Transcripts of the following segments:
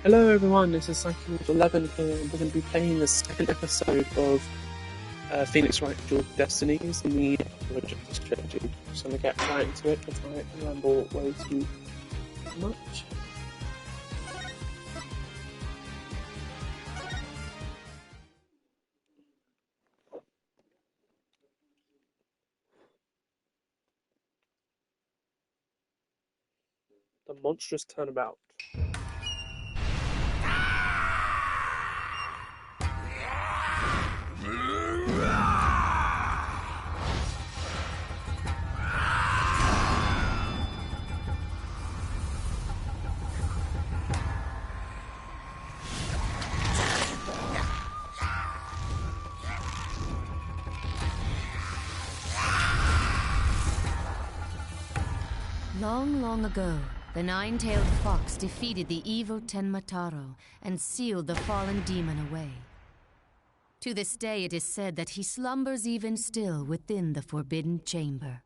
Hello everyone, this is Psyche11 here. We're going to be playing the second episode of Phoenix Wright Dual Destinies in the Origins trilogy. So I'm going to get right into it because I ramble way too much. The Monstrous Turnabout. Long, long ago, the nine-tailed fox defeated the evil Tenmataro and sealed the fallen demon away. To this day, it is said that he slumbers even still within the forbidden chamber.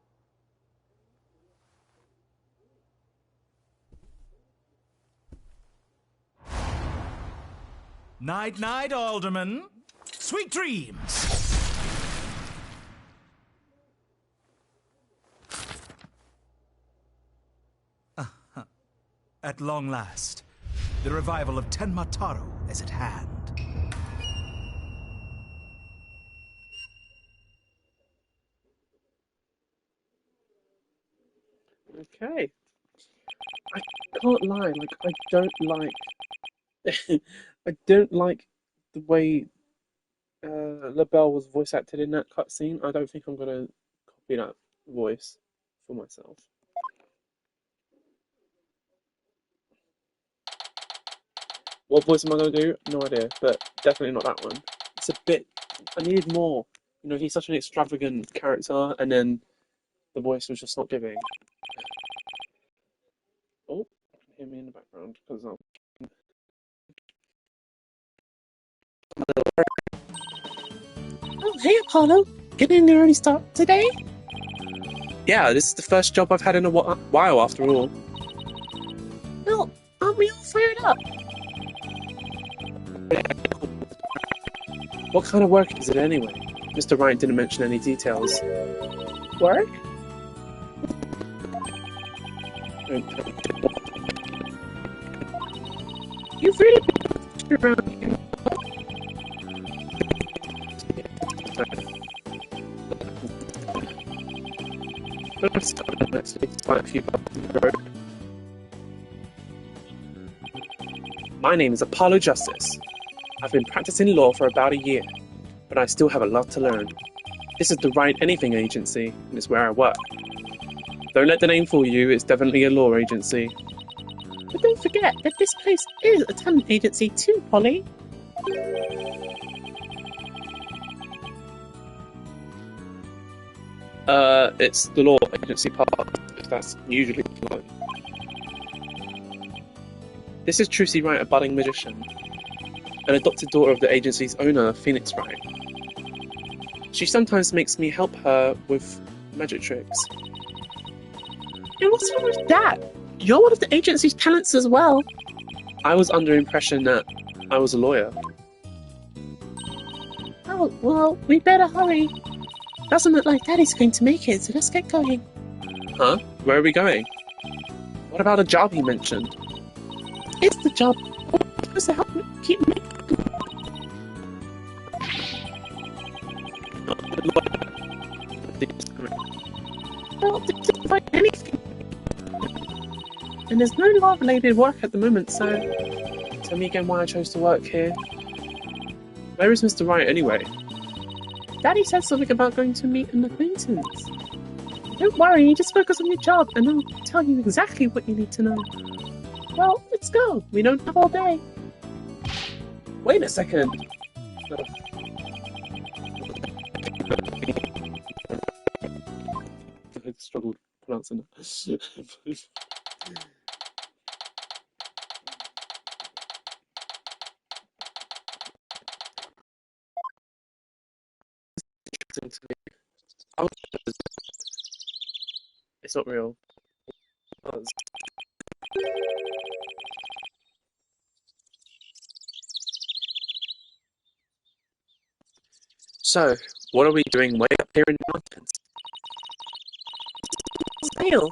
Night, night, Alderman. Sweet dreams. At long last, the revival of Tenmataro is at hand. Okay. I can't lie, I don't like... I don't like the way LaBelle was voice acted in that cutscene. I don't think I'm going to copy that voice for myself. What voice am I going to do? No idea, but definitely not that one. It's a bit... I needed more. You know, he's such an extravagant character, and then the voice was just not giving. Oh, you can hear me in the background, because I'm... Oh, hey Apollo! Getting an early start today? Yeah, this is the first job I've had in a while, after all. Well, aren't we all fired up? What kind of work is it anyway? Mr. Wright didn't mention any details. Work? You've really been around here. But I've started actually quite a few bumps in the road. My name is Apollo Justice. I've been practicing law for about a year, but I still have a lot to learn. This is the Write Anything Agency, and it's where I work. Don't let the name fool you, it's definitely a law agency. But don't forget that this place is a talent agency too, Polly. It's the law agency part, if that's usually the line. This is Trucy Wright, a budding magician, an adopted daughter of the agency's owner, Phoenix Wright. She sometimes makes me help her with magic tricks. And what's wrong with that? You're one of the agency's talents as well. I was under the impression that I was a lawyer. Oh, well, we better hurry. Doesn't look like Daddy's going to make it, so let's get going. Huh? Where are we going? What about a job he mentioned? It's the job. It's supposed to help me keep me. Well, this isn't like anything. And there's no law-related work at the moment, so tell me again why I chose to work here. Where is Mr. Wright anyway? Daddy said something about going to meet an acquaintance. Don't worry, just focus on your job and I'll tell you exactly what you need to know. Well, let's go. We don't have all day. Wait a second. I struggled pronouncing it. It's not real. So, what are we doing way up here in the mountains? It's real.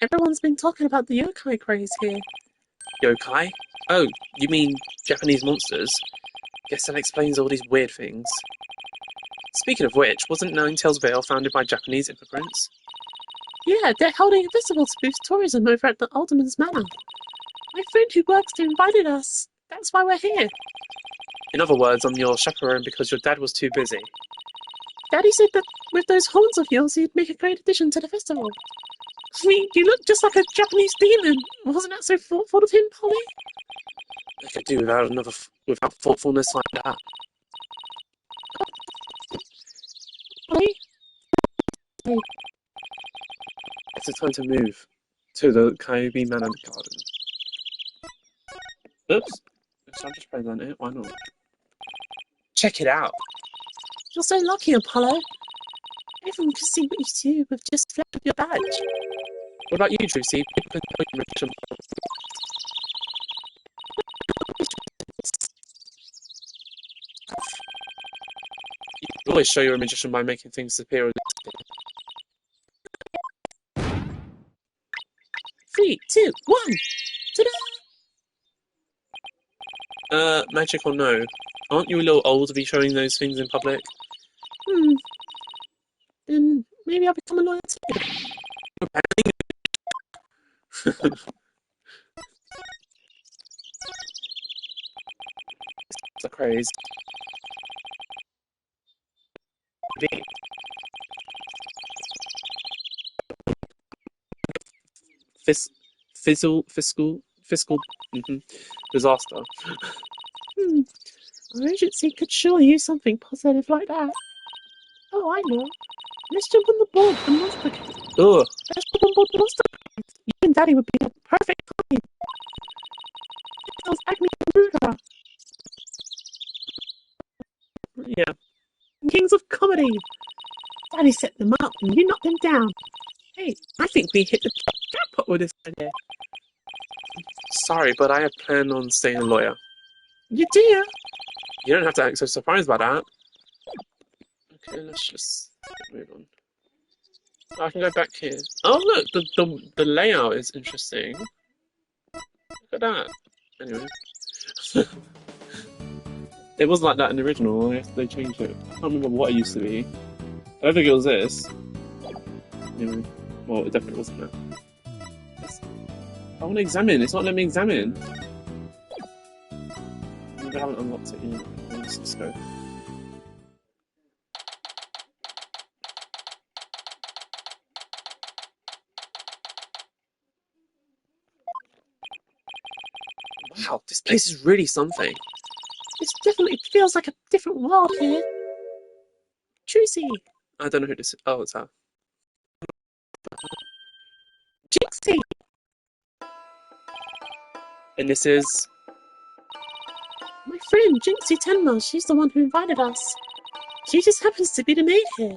Everyone's been talking about the yokai craze here. Yokai? Oh, you mean Japanese monsters? Guess that explains all these weird things. Speaking of which, wasn't Ninetales Vale founded by Japanese immigrants? Yeah, they're holding a festival to boost tourism over at the Alderman's Manor. My friend who works there invited us. That's why we're here. In other words, I'm your chaperone because your dad was too busy. Daddy said that with those horns of yours, you'd make a great addition to the festival. I mean, you look just like a Japanese demon. Wasn't that so thoughtful of him, Polly? I could do without thoughtfulness like that. Polly? It's time to move to the Kyubi Manor Garden. Oops. Should I just present it? Why not? Check it out. You're so lucky, Apollo. Everyone can see what you do with just flip of your badge. What about you, Trucy? People can tell you magician. You can always show you're a magician by making things appear. 3, 2, 1. Ta-da! Magic or no? Aren't you a little old to be showing those things in public? Then maybe I'll become a lawyer too. It's a craze. Fiscal disaster. Our agency could sure use something positive like that. Oh, I know. Let's jump on the board, the monster cave. Ugh. Let's jump on board the monster cave. You and Daddy would be the perfect time. Tells Agni Ruda. Yeah. Kings of comedy. Daddy set them up and you knocked them down. Hey, I think we hit the jackpot with this idea. Sorry, but I had planned on staying a lawyer. You do? You don't have to act so surprised by that. Okay, let's just move on. I can go back here. Oh look, the layout is interesting. Look at that. Anyway. It was like that in the original, I guess they changed it. I can't remember what it used to be. I don't think it was this. Anyway. Well, it definitely wasn't that. I want to examine, it's not letting me examine. I haven't unlocked it yet. Let's go. Wow, this place is really something. This definitely feels like a different world here. Trucy! I don't know who this is. Oh, it's her. Jinxie! And this is... my friend, Jinxie Tenma. She's the one who invited us. She just happens to be the maid here.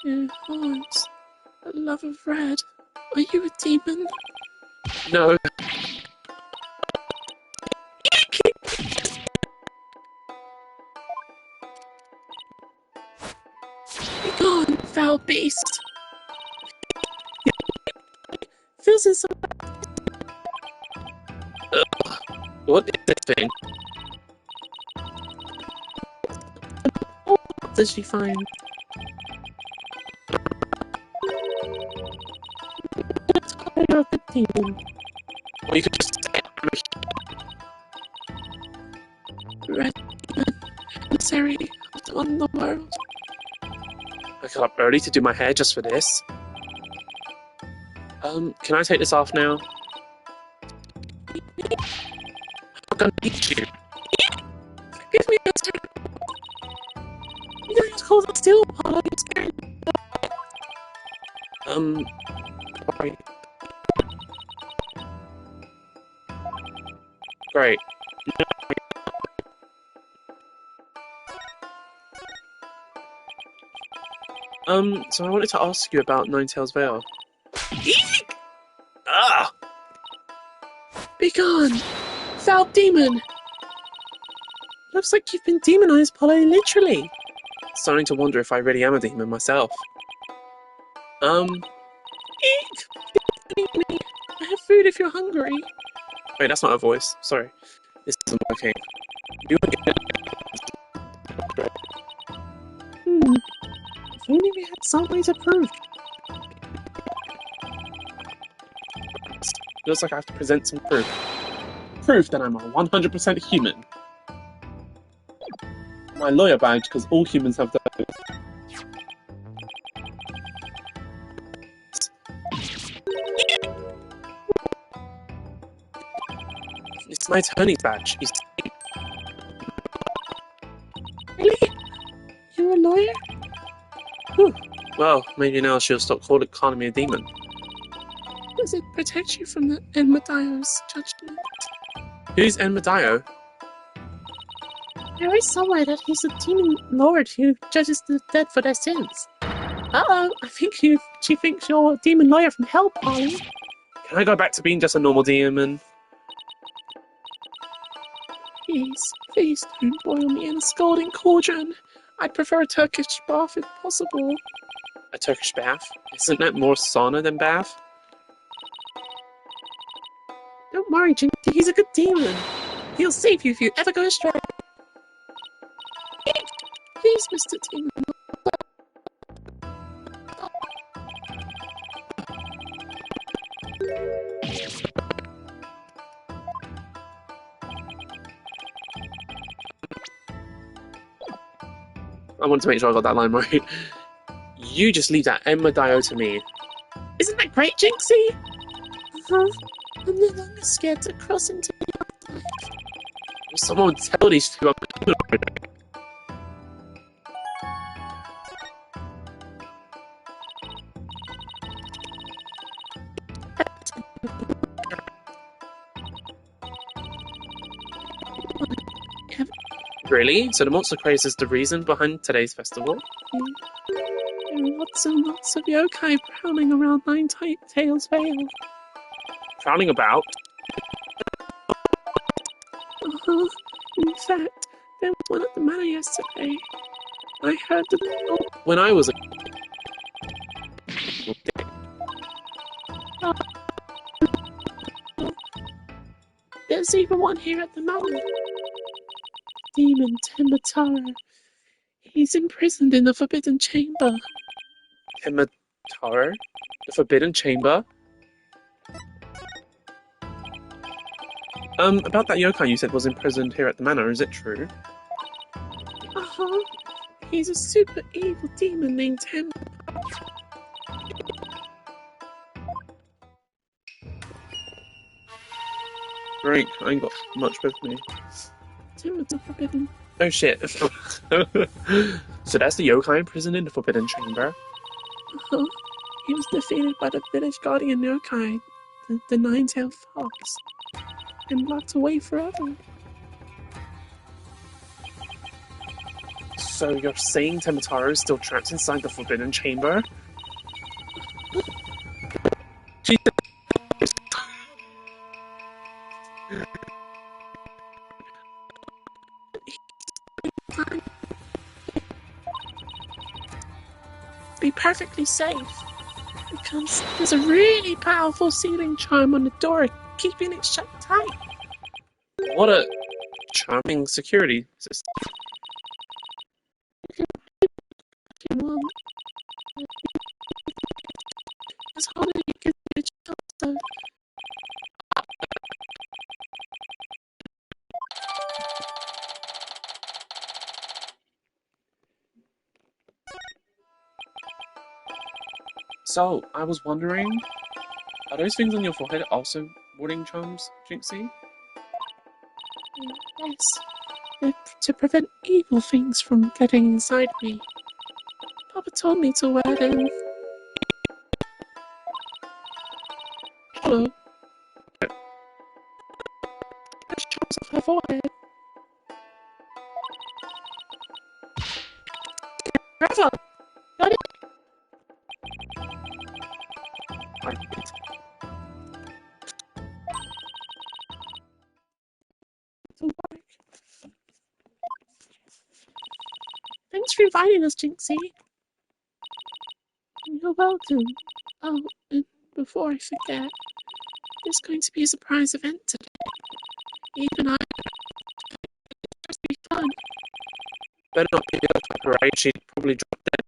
2 hearts. A love of red. Are you a demon? No. Be gone, foul beast. Feels in some... What is this thing? What did she find? You're a good demon. Or you could just say red demon, emissary on the world. I got up early to do my hair just for this. Can I take this off now? I'm gonna beat you. Give me a turn. You don't have to hold it still, Apollo. You're scaring me. Sorry. Great. So I wanted to ask you about Ninetales Vale. Eek! Ah! Be gone, foul demon! Looks like you've been demonized, Polly, literally. Starting to wonder if I really am a demon myself. Eek! Me. I have food if you're hungry. Wait, that's not her voice. Sorry. This isn't working. You want to get... If only we had some way to prove. Feels like I have to present some proof. Proof that I'm a 100% human. My lawyer badge, because all humans have those. It's my attorney's badge. Really? You're a lawyer? Whew. Well, maybe now she'll stop calling me a demon. Does it protect you from the Enmadaio's judgment? Who's Enmadaio? There is somewhere that he's a demon lord who judges the dead for their sins. Uh-oh, I think she thinks you're a demon lawyer from hell, Polly. Can I go back to being just a normal demon? Please don't boil me in a scalding cauldron. I'd prefer a Turkish bath if possible. A Turkish bath? Isn't that more sauna than bath? Don't worry, Jinxie, he's a good demon. He'll save you if you ever go astray. Please, Mr. Demon. I wanted to make sure I got that line right. You just leave that Enmadaio to me. Isn't that great, Jinxie? I'm no longer scared to cross into the afterlife. Someone would tell these two I'm Really? So the monster craze is the reason behind today's festival? There are lots and lots of yokai prowling around Nine-Tails Vale. Prowling about? In fact, there was one at the manor yesterday. I heard that when I was a... There's even one here at the manor. Demon Tenmataro. He's imprisoned in the Forbidden Chamber. Tenmataro? The Forbidden Chamber? About that yokai you said was imprisoned here at the manor, is it true? He's a super evil demon named Tenmataro. Great, I ain't got much with me. Tenmataro Forbidden. Oh shit. So that's the yokai imprisoned in the Forbidden Chamber? He was defeated by the village guardian yokai, the Nine-Tailed Fox, and locked away forever. So you're saying Tenmataro is still trapped inside the Forbidden Chamber? Be perfectly safe, because there's a really powerful sealing charm on the door keeping it shut tight. What a charming security system. As hard as you can get shelter. So, I was wondering, are those things on your forehead also warding charms, Jinxie? Yes. They're to prevent evil things from getting inside me. Papa told me to wear them. Hello. There's charms off her forehead. Trevor! Got it? To work. Thanks for inviting us, Jinxie. You're welcome. Oh, and before I forget, there's going to be a surprise event today. Even I it's be fun. Better not be a copyright, she'd probably drop dead.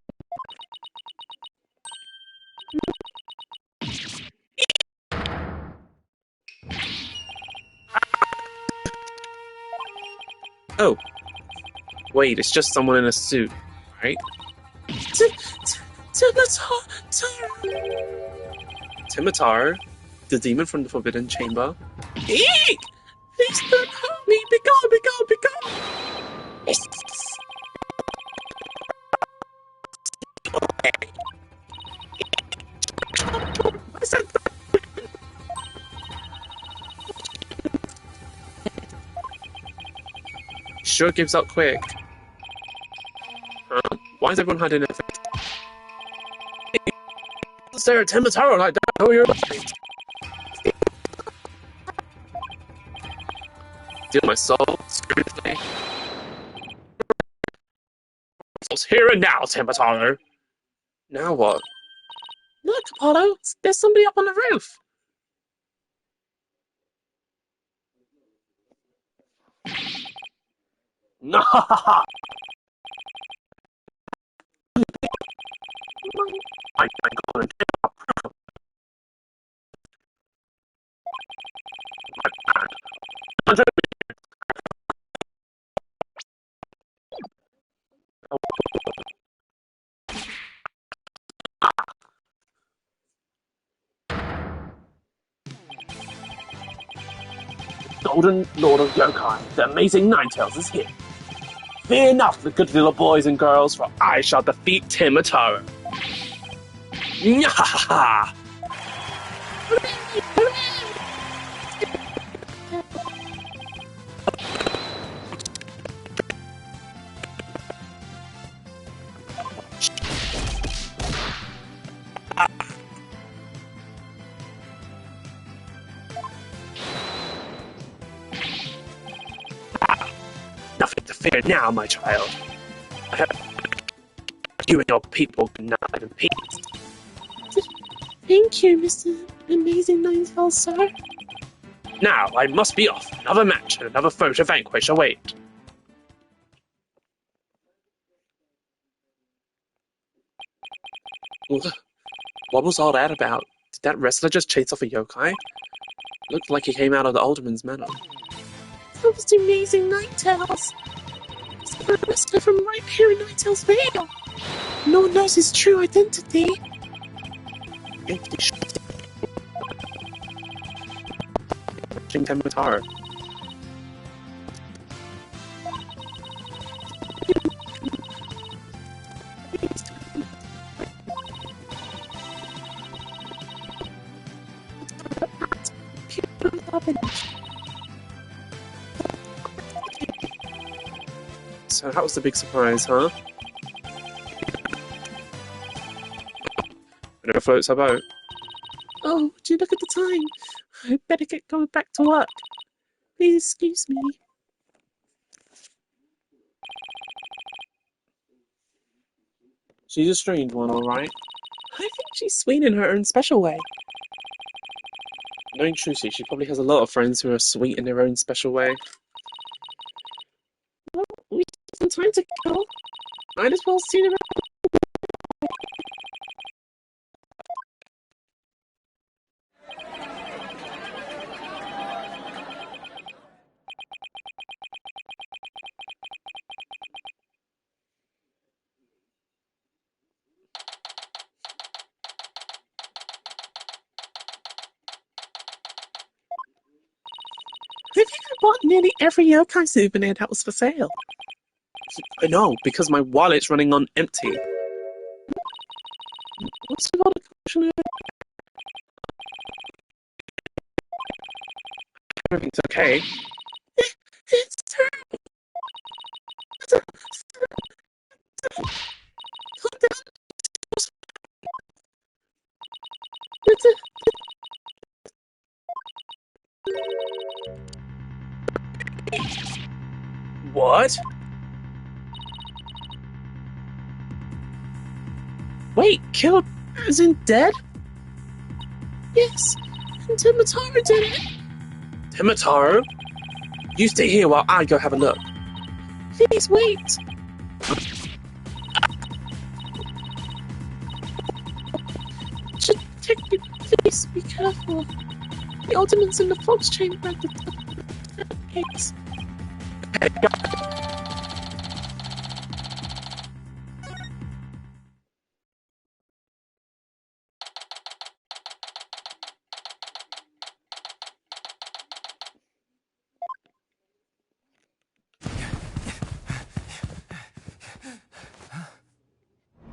Oh. Wait, it's just someone in a suit, right? Timataro, the demon from the Forbidden Chamber. Eek! Please don't hurt me! Be gone, be gone, be gone! Yes. Sure gives up quick. Why is everyone hiding their face? Is there a Timataro like that? Oh, you're right. Steal my soul, seriously? It's here and now, Timataro. Now what? Look, Apollo, there's somebody up on the roof. No! I'm going to Golden Lord of Yokai, the amazing Ninetales is here. Fear not, the good little boys and girls, for I shall defeat Timataro. Nyahaha! Nothing to fear now, my child. I have you and your people can now live in peace. Thank you, Mr. Amazing Ninetales, sir. Now I must be off. Another match and another foe to vanquish await. What was all that about? Did that wrestler just chase off a yokai? Looked like he came out of the Alderman's manor. That was the Amazing Ninetales. It's the wrestler from right here in Ninetales Vale. No one knows his true identity. Timataro. So that was the big surprise, huh? Whatever floats our boat. Oh, would you look at the time? I'd better get going back to work. Please excuse me. She's a strange one, alright. I think she's sweet in her own special way. Knowing Trucy, she probably has a lot of friends who are sweet in their own special way. Well, we have some time to kill. Might as well see the I think I bought nearly every yokai souvenir that was for sale. I know, because my wallet's running on empty. What's with all the commotion? Everything's okay. It's terrible. What? Wait, killed as in dead? Yes, and Timataro did it. Timataro? You stay here while I go have a look. Please wait. Detective, please be careful. The Alderman's in the fox chamber at the gates.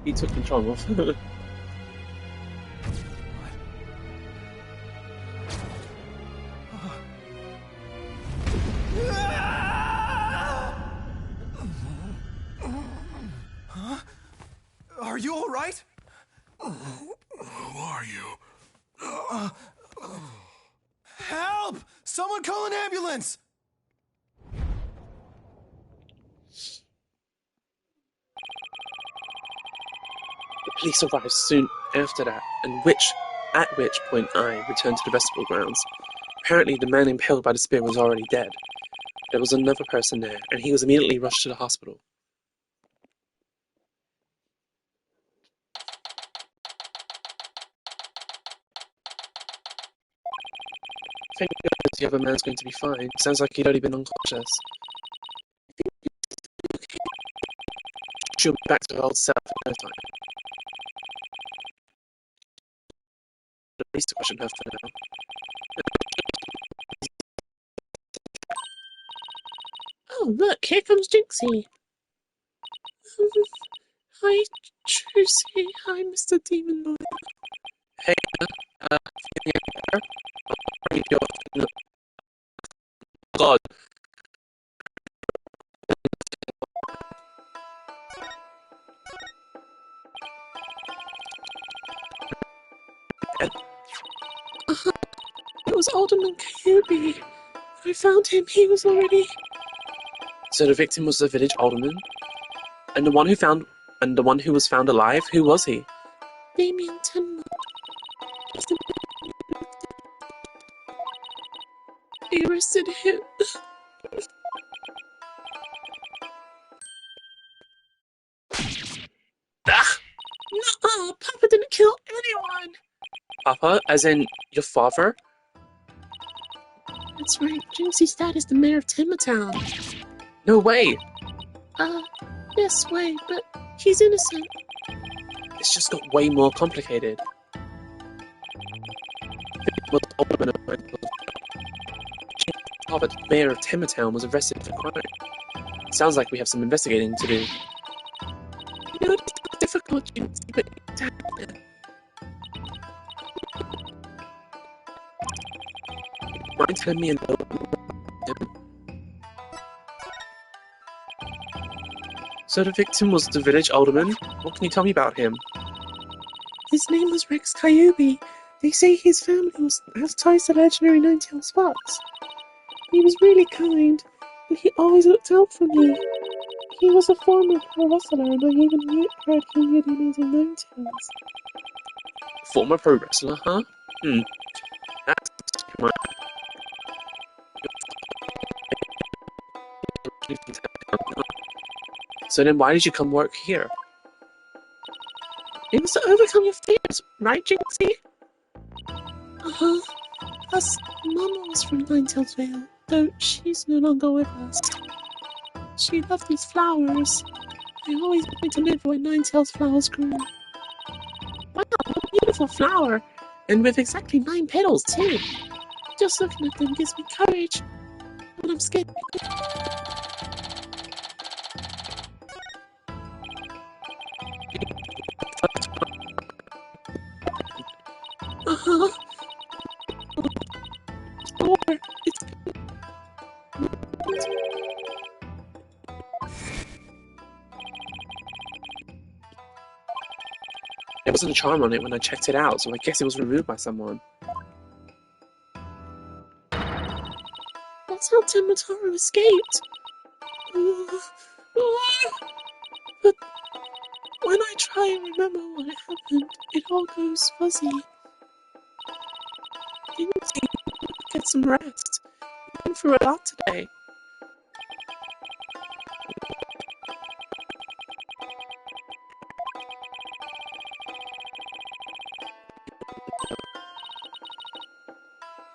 He took control of. Huh? Are you all right? Who are you? Help! Someone call an ambulance! The police arrived soon after that, at which point I returned to the festival grounds. Apparently, the man impaled by the spear was already dead. There was another person there, and he was immediately rushed to the hospital. Thank goodness the other man's going to be fine. Sounds like he'd only been unconscious. She'll be back to her old self in no time. The police to question her for now. Oh, look, here comes Jinxie. Hi, Trucy. Hi, Mr. Demon Lord. Hey, God. It was Alderman Kyubi. I found him. He was already. So the victim was the village alderman, and the one who was found alive. Who was he? Damien Tenma. They arrested him. Ah! No, Papa didn't kill anyone. Papa, as in your father? That's right. Jinxie's dad is the mayor of Timbertown. No way. Yes way, but he's innocent. It's just got way more complicated. Was Alderman of Harvard, mayor of Timbertown, was arrested for crime. Sounds like we have some investigating to do. You know, it's difficult, Jinxie, but mind telling me a little bit? So the victim was the village alderman? What can you tell me about him? His name was Rex Kyubi. They say his family has ties to legendary Ninetales Fox. He was really kind, but he always looked out for me. He was a former pro wrestler, and I even heard he knew the amazing Ninetales. Former pro wrestler, huh? That's my... So then why did you come work here? It was to overcome your fears, right, Jinxie? Uh-huh. Plus, Mama was from Ninetales Vale, though she's no longer with us. She loved these flowers. I always wanted to live where Ninetales flowers grew. Wow, what a beautiful flower! And with exactly 9 petals, too. Just looking at them gives me courage. But I'm scared. Uh-huh. It's... There wasn't a charm on it when I checked it out, so I guess it was removed by someone. That's how Timataro escaped. But when I try and remember what happened, it all goes fuzzy. Didn't you get some rest? You've been through a lot today.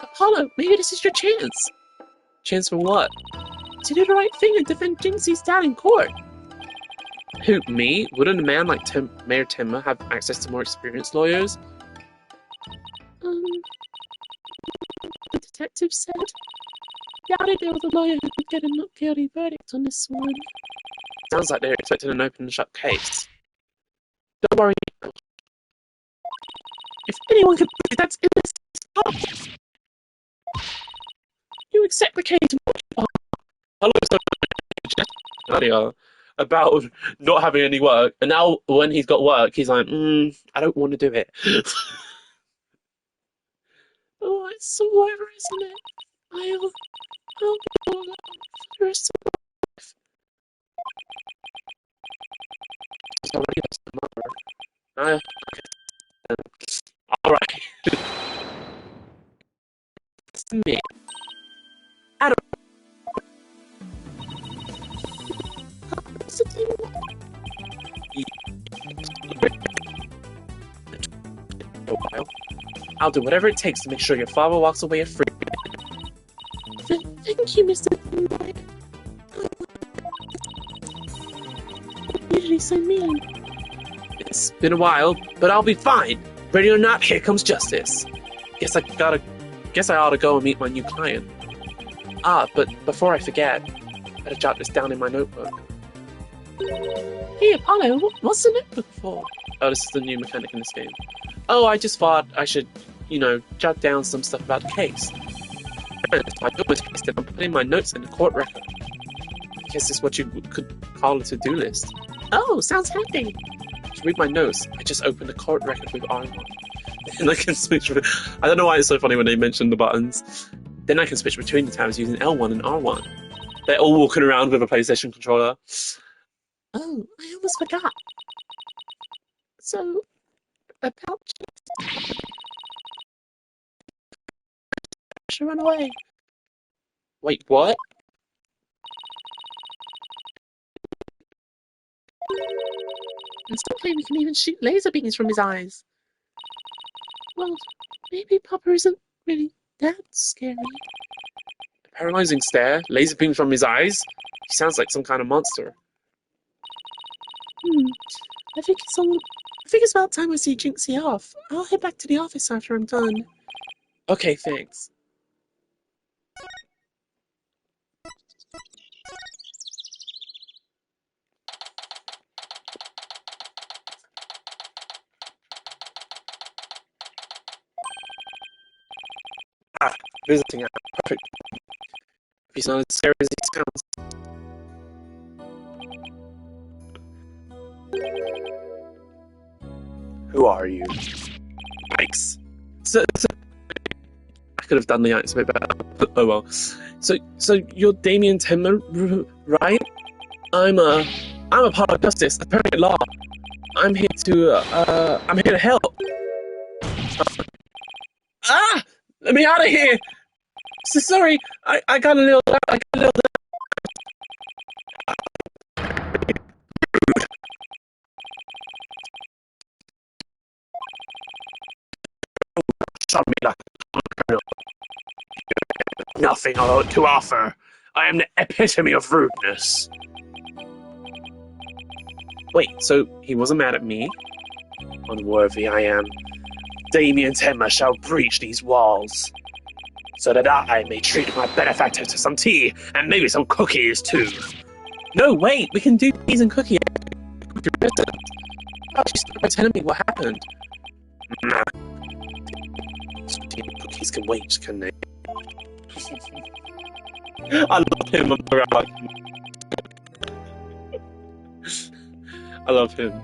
Apollo, maybe this is your chance. Chance for what? To do the right thing and defend Jinxie's dad in court. Who, me? Wouldn't a man like Mayor Tenma have access to more experienced lawyers? The detective said. Doubted there was a lawyer who could get a not guilty verdict on this one. Sounds like they're expecting an open and shut case. Don't worry. If anyone can prove that's innocent, you accept the case. Hello, earlier about not having any work, and now when he's got work, he's like, I don't want to do it. Oh, it's so whatever, isn't it? I'll be all alone for the rest of my life. Already that's the mother. Alright. It's me. Adam. What's the deal? A while. I'll do whatever it takes to make sure your father walks away free. Thank you, Mr. Boy. Usually so mean. It's been a while, but I'll be fine. Ready or not, here comes justice. Guess I ought to go and meet my new client. But before I forget, better jot this down in my notebook. Hey, Apollo, what's the notebook for? Oh, this is the new mechanic in this game. Oh, I just thought I should, jot down some stuff about the case. If I do this case, then I'm putting my notes in the court record. I guess it's what you could call a to-do list. Oh, sounds handy. To read my notes, I just open the court record with R1. And I can switch with... I don't know why it's so funny when they mention the buttons. Then I can switch between the tabs using L1 and R1. They're all walking around with a PlayStation controller. Oh, I almost forgot. So, about... Should run away. Wait, what? And sometimes we can even shoot laser beams from his eyes. Well, maybe Papa isn't really that scary. A paralyzing stare, laser beams from his eyes? He sounds like some kind of monster. I think it's about time we see Jinxie off. I'll head back to the office after I'm done. Okay, thanks. Visiting hour. Perfect. He's not as scary as he sounds. Who are you? Yikes. So I could have done the accent a bit better, but oh well. So you're Damien Timmer, right? I'm a part of justice, a perfect law. I'm here to help. Let me out of here! So sorry, I got a little... Shot me like a colonel. Nothing to offer. I am the epitome of rudeness. Wait, so he wasn't mad at me? Unworthy I am. Damien Tenma shall breach these walls, so that I may treat my benefactor to some tea and maybe some cookies too. No, wait, we can do teas and cookies. Oh, she started by telling me what happened. Tea and cookies can wait, can they? I love him. I love him.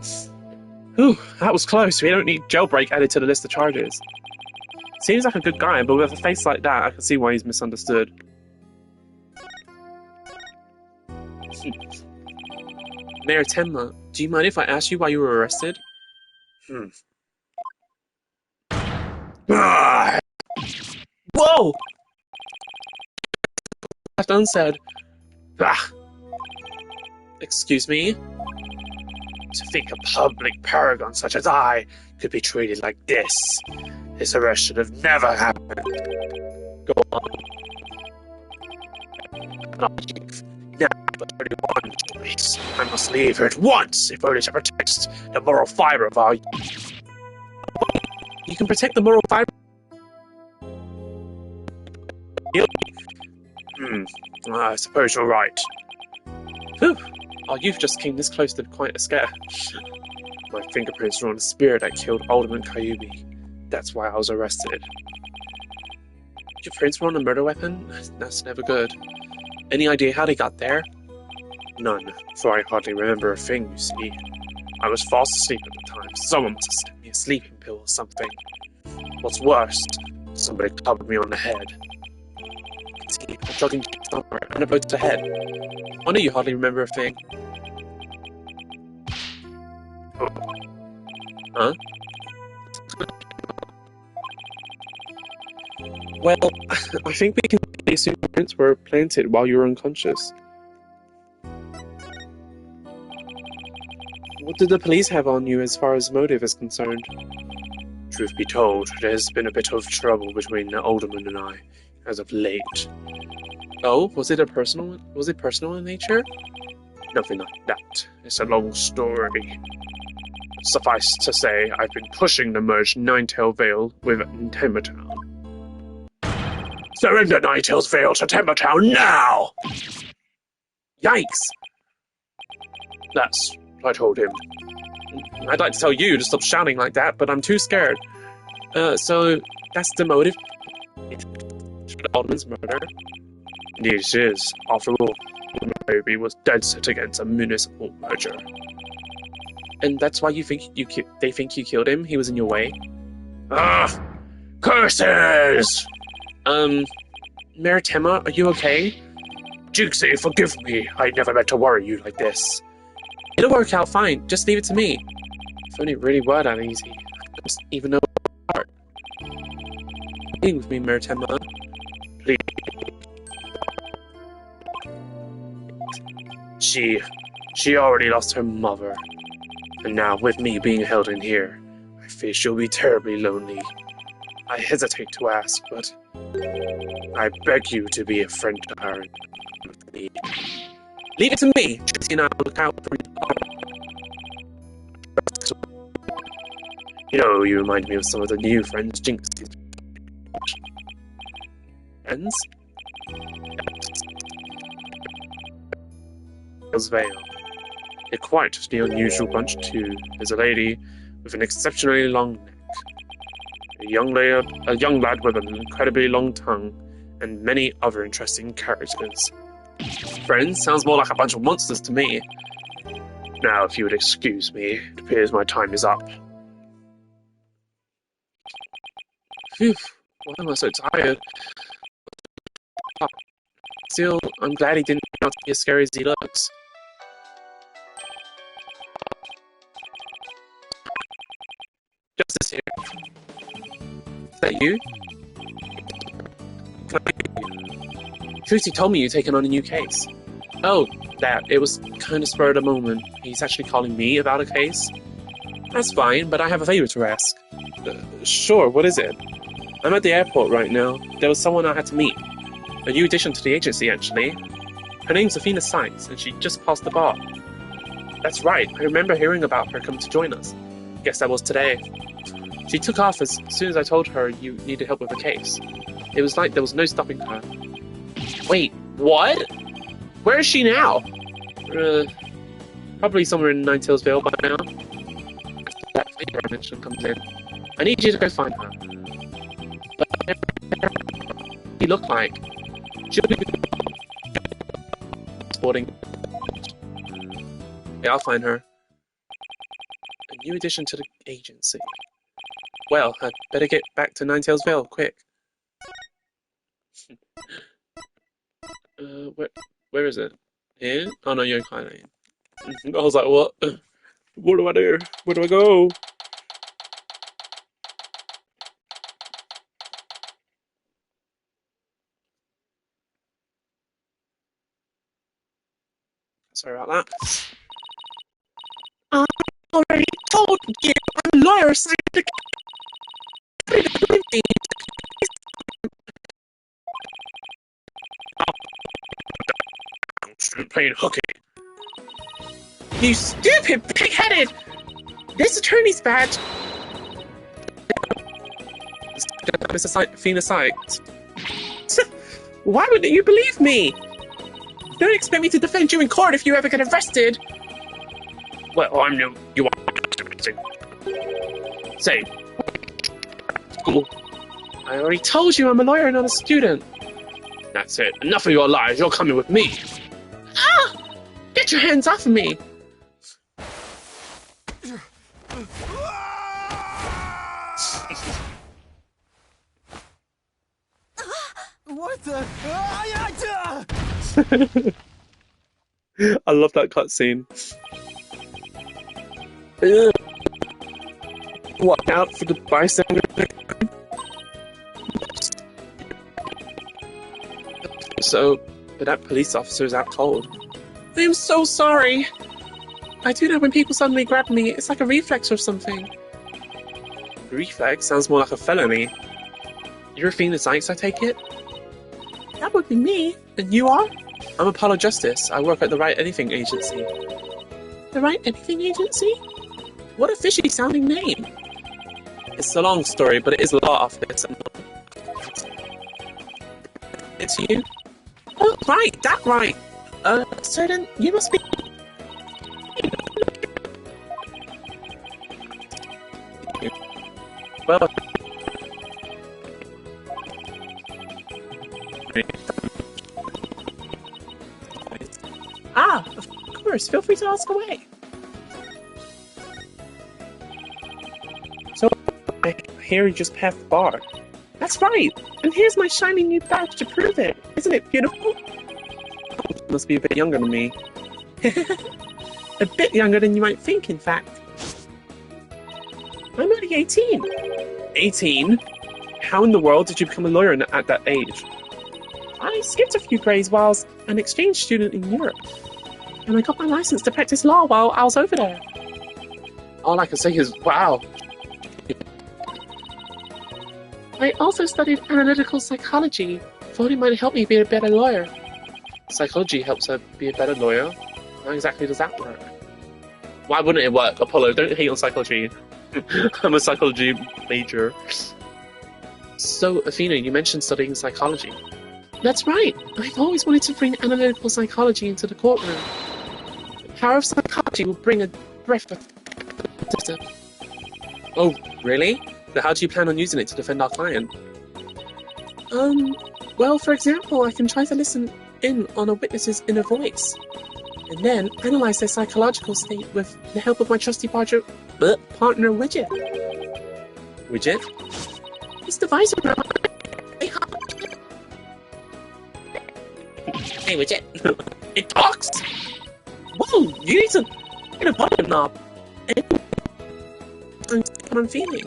Ooh, that was close. We don't need jailbreak added to the list of charges. Seems like a good guy, but with a face like that, I can see why he's misunderstood. Mayor Tenma, Do you mind if I ask you why you were arrested? Ah! Whoa! Left unsaid. Ah! Excuse me? To think a public paragon such as I could be treated like this. This arrest should have never happened. Go on. Not leave. Now, but only one choice. I must leave her at once, if only to protect the moral fiber of our... You can protect the moral fiber? I suppose you're right. Whew. Our youth just came this close to quite a scare. My fingerprints were on the spear that killed Alderman Kyubi. That's why I was arrested. Your prints were on a murder weapon? That's never good. Any idea how they got there? None, for I hardly remember a thing, you see. I was fast asleep at the time. Someone must have slipped me a sleeping pill or something. What's worse, somebody clubbed me on the head. See, I'm jogging somewhere and about to head. I know you hardly remember a thing. Oh. Huh? Well, I think we can assume prints were planted while you were unconscious. What did the police have on you as far as motive is concerned? Truth be told, there's been a bit of trouble between the alderman and I, as of late. Oh, was it personal in nature? Nothing like that. It's a long story. Suffice to say, I've been pushing to merge Ninetail Vale with Timbertown. Surrender Ninetail's Vale to Timbertown now! Yikes! That's what I told him. I'd like to tell you to stop shouting like that, but I'm too scared. So that's the motive for the Alderman's murder? Indeed it is. After all, Ruby was dead set against a municipal merger. And that's why they think you killed him? He was in your way? Ugh! Curses! Mayor Tema, are you okay? Jinxie, forgive me. I never meant to worry you like this. It'll work out fine. Just leave it to me. If only it really were that easy. I don't even know where to start. Be with me, Mayor Tema. Please. She already lost her mother. And now, with me being held in here, I fear she'll be terribly lonely. I hesitate to ask, but I beg you to be a friend to her. Leave it to me! Trixie and I will look out for you. You remind me of some of the new friends Jinxie's friends? Vale. They're quite the unusual bunch too. There's a lady with an exceptionally long neck, a young lad with an incredibly long tongue, and many other interesting characters. Friends sounds more like a bunch of monsters to me. Now, if you would excuse me, it appears my time is up. Phew, why am I so tired? Still, I'm glad he didn't turn out to be as scary as he looks. Justice here. Is that you? Trucy told me you'd taken on a new case. Oh, that. It was kind of spur of the moment. He's actually calling me about a case? That's fine, but I have a favor to ask. Sure, what is it? I'm at the airport right now. There was someone I had to meet. A new addition to the agency, actually. Her name's Athena Sykes, and she just passed the bar. That's right, I remember hearing about her coming to join us. Guess that was today. She took off as soon as I told her you needed help with a case. It was like there was no stopping her. Wait, what? Where is she now? Probably somewhere in Ninetail's Vale by now. That favor I mentioned comes in. I need you to go find her. But she looked like she'll be sporting. Yeah, I'll find her. A new addition to the agency. Well, I'd better get back to Ninetail's Vale, quick. Where is it? Here? Oh no, YOKAI Lane. I was like, what? What do I do? Where do I go? Sorry about that. I already told you I'm a lawyer assigned to playing hooky. You stupid pig-headed! This attorney's badge. Mr. Fina Sykes. Why wouldn't you believe me? Don't expect me to defend you in court if you ever get arrested. Well, I know you are. Say, I already told you I'm a lawyer, not a student. That's it. Enough of your lies. You're coming with me. Ah! Get your hands off of me. What the? I love that cutscene. Watch out for the bystander. So, but that police officer is out cold. I am so sorry. I do know when people suddenly grab me, it's like a reflex or something. Reflex sounds more like a felony. You're Athena Sykes, I take it? That would be me. And you are? I'm Apollo Justice. I work at the Right Anything Agency. The Right Anything Agency? What a fishy sounding name. It's a long story, but it is a law office. It's you? Oh, right, that right. So then you must be... Well... Ah, of course, feel free to ask away. So, I hear you just passed the bar. That's right, and here's my shiny new badge to prove it. Isn't it beautiful? You must be a bit younger than me. A bit younger than you might think, in fact. I'm only 18. 18? How in the world did you become a lawyer at that age? I skipped a few grades while I was an exchange student in Europe. And I got my license to practice law while I was over there. All I can say is, wow. I also studied analytical psychology. Thought it might help me be a better lawyer. Psychology helps her be a better lawyer? How exactly does that work? Why wouldn't it work? Apollo, don't hate on psychology. I'm a psychology major. So, Athena, you mentioned studying psychology. That's right. I've always wanted to bring analytical psychology into the courtroom. The power of psychology will bring a breath of... Oh, really? So how do you plan on using it to defend our client? Well, for example, I can try to listen in on a witness's inner voice, and then analyze their psychological state with the help of my trusty partner, Widget. Widget? This device around... Hey, Widget. It talks! Whoa, you need to hit a button knob. And what I'm feeling.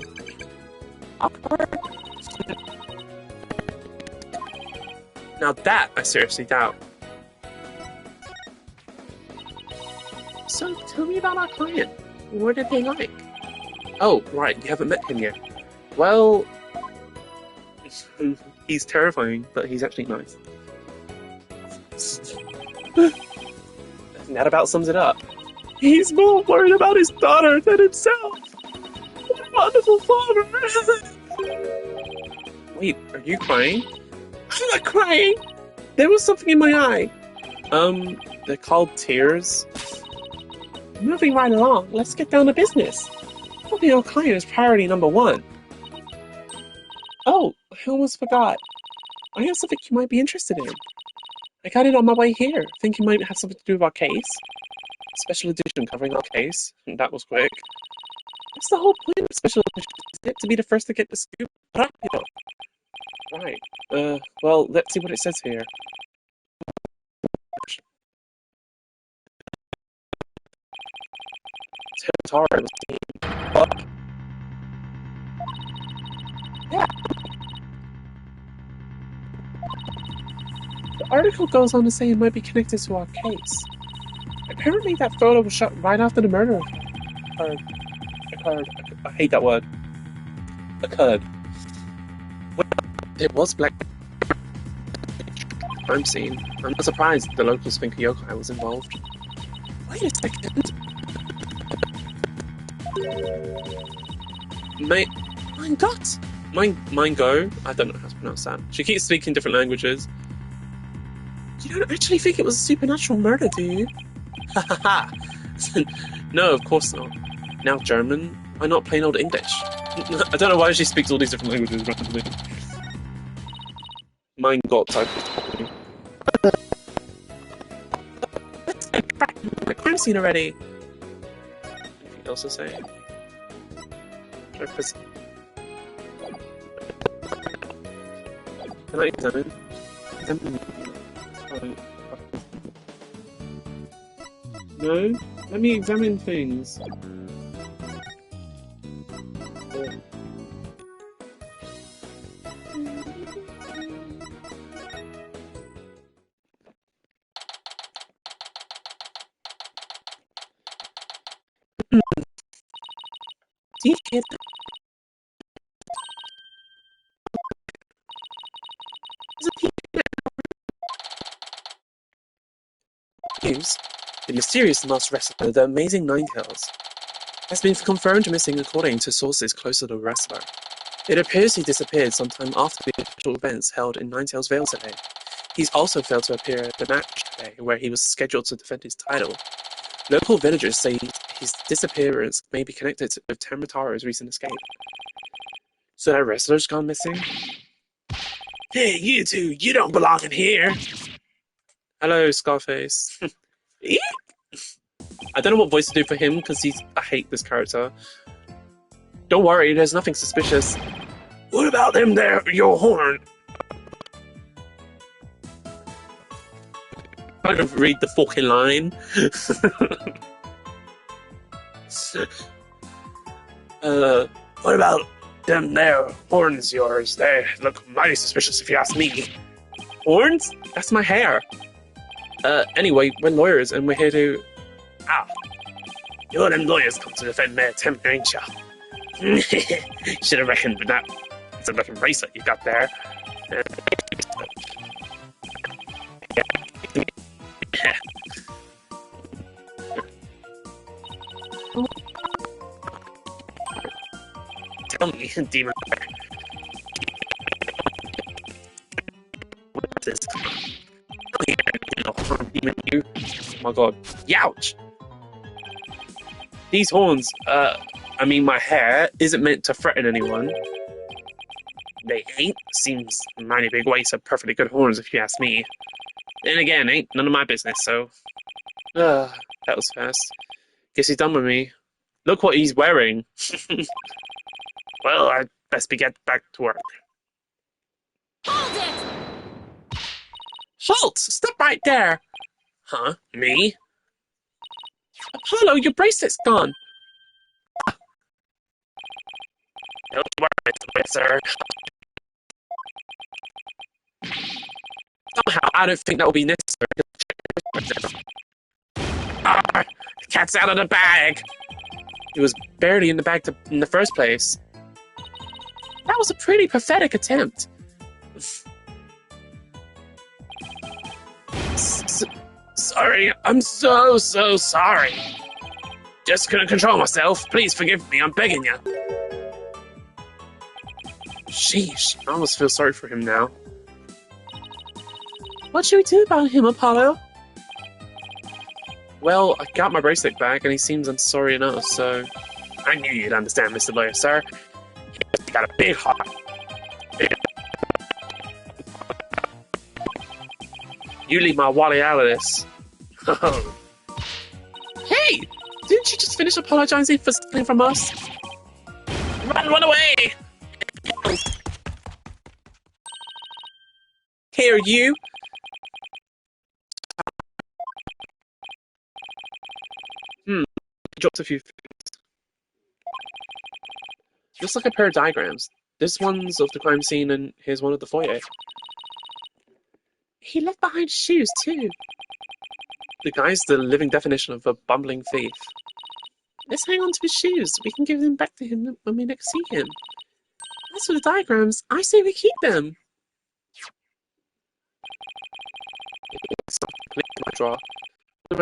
Now that I seriously doubt. So tell me about our client. What did they like? Oh, right, you haven't met him yet. Well, he's terrifying, but he's actually nice. That about sums it up. He's more worried about his daughter than himself. What a wonderful father. Wait, are you crying? I'm not crying. There was something in my eye. They're called tears. Moving right along, let's get down to business. Helping our client is priority number one. Oh, I almost forgot. I have something you might be interested in. I got it on my way here. Think it might have something to do with our case. Special edition covering our case. That was quick. That's the whole point of special edition, isn't it? To be the first to get the scoop. Rápido. Right. Well, let's see what it says here. Mataro was seen. What? Yeah. The article goes on to say it might be connected to our case. Apparently that photo was shot right after the murder occurred. I hate that word. Occurred. Well, it was black crime scene. I'm not surprised the locals think YOKAI was involved. Wait a second. Mein Gott! Mein Go? I don't know how to pronounce that. She keeps speaking different languages. You don't actually think it was a supernatural murder, do you? Ha ha ha! No, of course not. Now German? Why not plain old English? I don't know why she speaks all these different languages randomly. Mein Gott, let's get back to the crime scene already. Anything else to say? Can I examine? No? Let me examine things. Do you hear that? News. The mysterious masked wrestler, the amazing Ninetales, has been confirmed missing according to sources closer to the wrestler. It appears he disappeared sometime after the official events held in Ninetales Vale today. He's also failed to appear at the match today, where he was scheduled to defend his title. Local villagers say his disappearance may be connected with Tamataro's recent escape. So that wrestler's gone missing? Hey, you two, you don't belong in here! Hello, Scarface. I don't know what voice to do for him, because I hate this character. Don't worry, there's nothing suspicious. What about them there, your horn? I don't read the fucking line. What about them there horns yours? They look mighty suspicious if you ask me. Horns? That's my hair. Anyway, we're lawyers and we're here to... Ah. You're them lawyers come to defend Mayor Tim, ain't ya? Should have reckoned with that. It's a looking bracelet you got there. Tell me, demon. What's this? Demon, you. Oh my god. Youch! These horns, I mean my hair, isn't meant to threaten anyone. They ain't. Seems a mighty big waste of perfectly good horns if you ask me. Then again, ain't none of my business, so... that was fast. Guess he's done with me. Look what he's wearing. Well, I'd best get back to work. Hold it! Halt! Stop right there! Huh? Me? Apollo, your bracelet's gone! Don't worry, sir. Somehow, I don't think that will be necessary. Ah, the cat's out of the bag! It was barely in the bag in the first place. That was a pretty pathetic attempt. Sorry, I'm so sorry. Just couldn't control myself. Please forgive me, I'm begging you. Sheesh, I almost feel sorry for him now. What should we do about him, Apollo? Well, I got my bracelet back and he seems unsorry enough, so... I knew you'd understand, Mr. Lawyer, sir. You got a big heart. You leave my Wally out of this. Hey! Didn't you just finish apologizing for stealing from us? Run away! Here, you! Dropped a few things. Looks like a pair of diagrams. This one's of the crime scene, and here's one of the foyer. He left behind shoes, too. The guy's the living definition of a bumbling thief. Let's hang on to his shoes. We can give them back to him when we next see him. As for the diagrams, I say we keep them. My drawer. The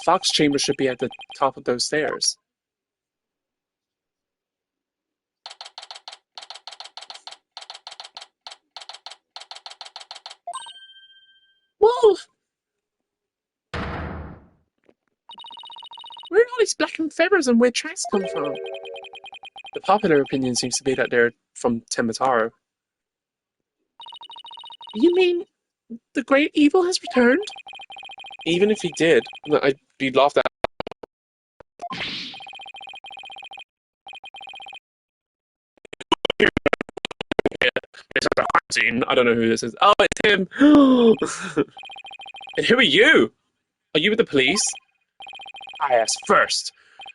Fox chamber should be at the top of those stairs. Whoa! Where did all these blackened feathers and weird tracks come from? The popular opinion seems to be that they're from Tenmataro. You mean the great evil has returned? Even if he did, I'd be laughed at. I don't know who this is. Oh, it's him! And who are you? Are you with the police? I ask first,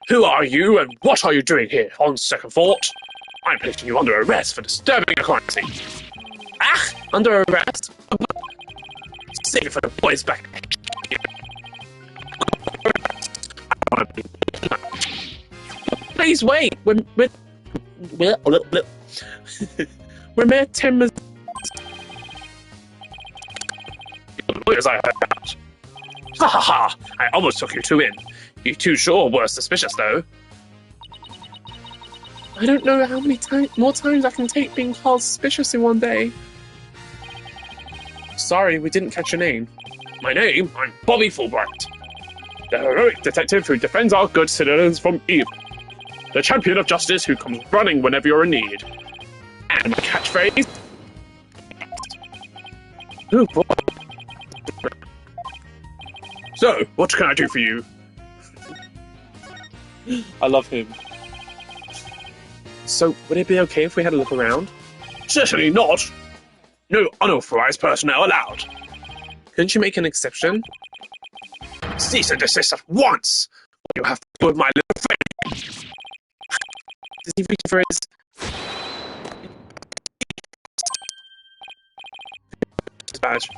who are you and what are you doing here? On second thought, I'm placing you under arrest for disturbing a crime scene. Ah! Under arrest? Save it for the boys back. Please wait. We're mere 10 minutes. Lawyers I heard about. Ha ha ha! I almost took you two in. You two sure were suspicious, though. I don't know how many more times I can take being called suspicious in one day. Sorry, we didn't catch your name. My name? I'm Bobby Fulbright. The heroic detective who defends our good citizens from evil. The champion of justice who comes running whenever you're in need. And my catchphrase? Oh boy. So, what can I do for you? I love him. So, would it be okay if we had a look around? Certainly not. No unauthorized personnel allowed. Couldn't you make an exception? Cease and desist at once! You have to do with my little friend. Does he reach for his... badge?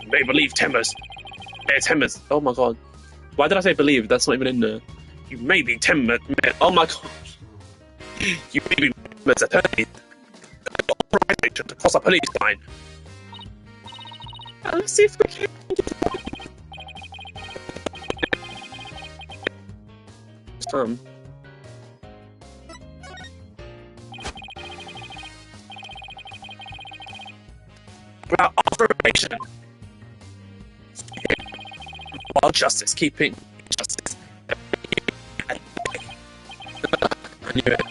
You may believe Timbers. Timbers. Oh my god. Why did I say believe? That's not even in there. You may be Timbers. Oh my god. You may be Timbers' attorney. To cross a police line. Let's see if we can. Without authorization. While justice keeping justice. I knew it.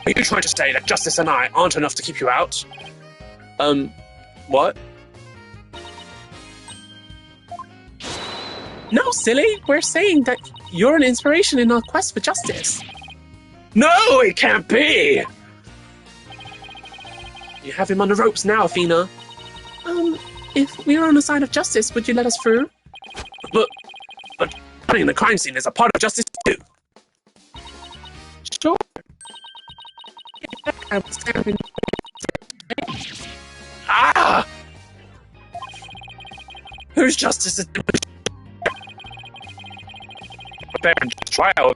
Are you trying to say that justice and I aren't enough to keep you out? What? No, silly! We're saying that you're an inspiration in our quest for justice. No, it can't be! You have him on the ropes now, Athena. If we were on the side of justice, would you let us through? But running the crime scene is a part of justice too. Sure. I was standing. Ah! Whose justice is fair and just trial?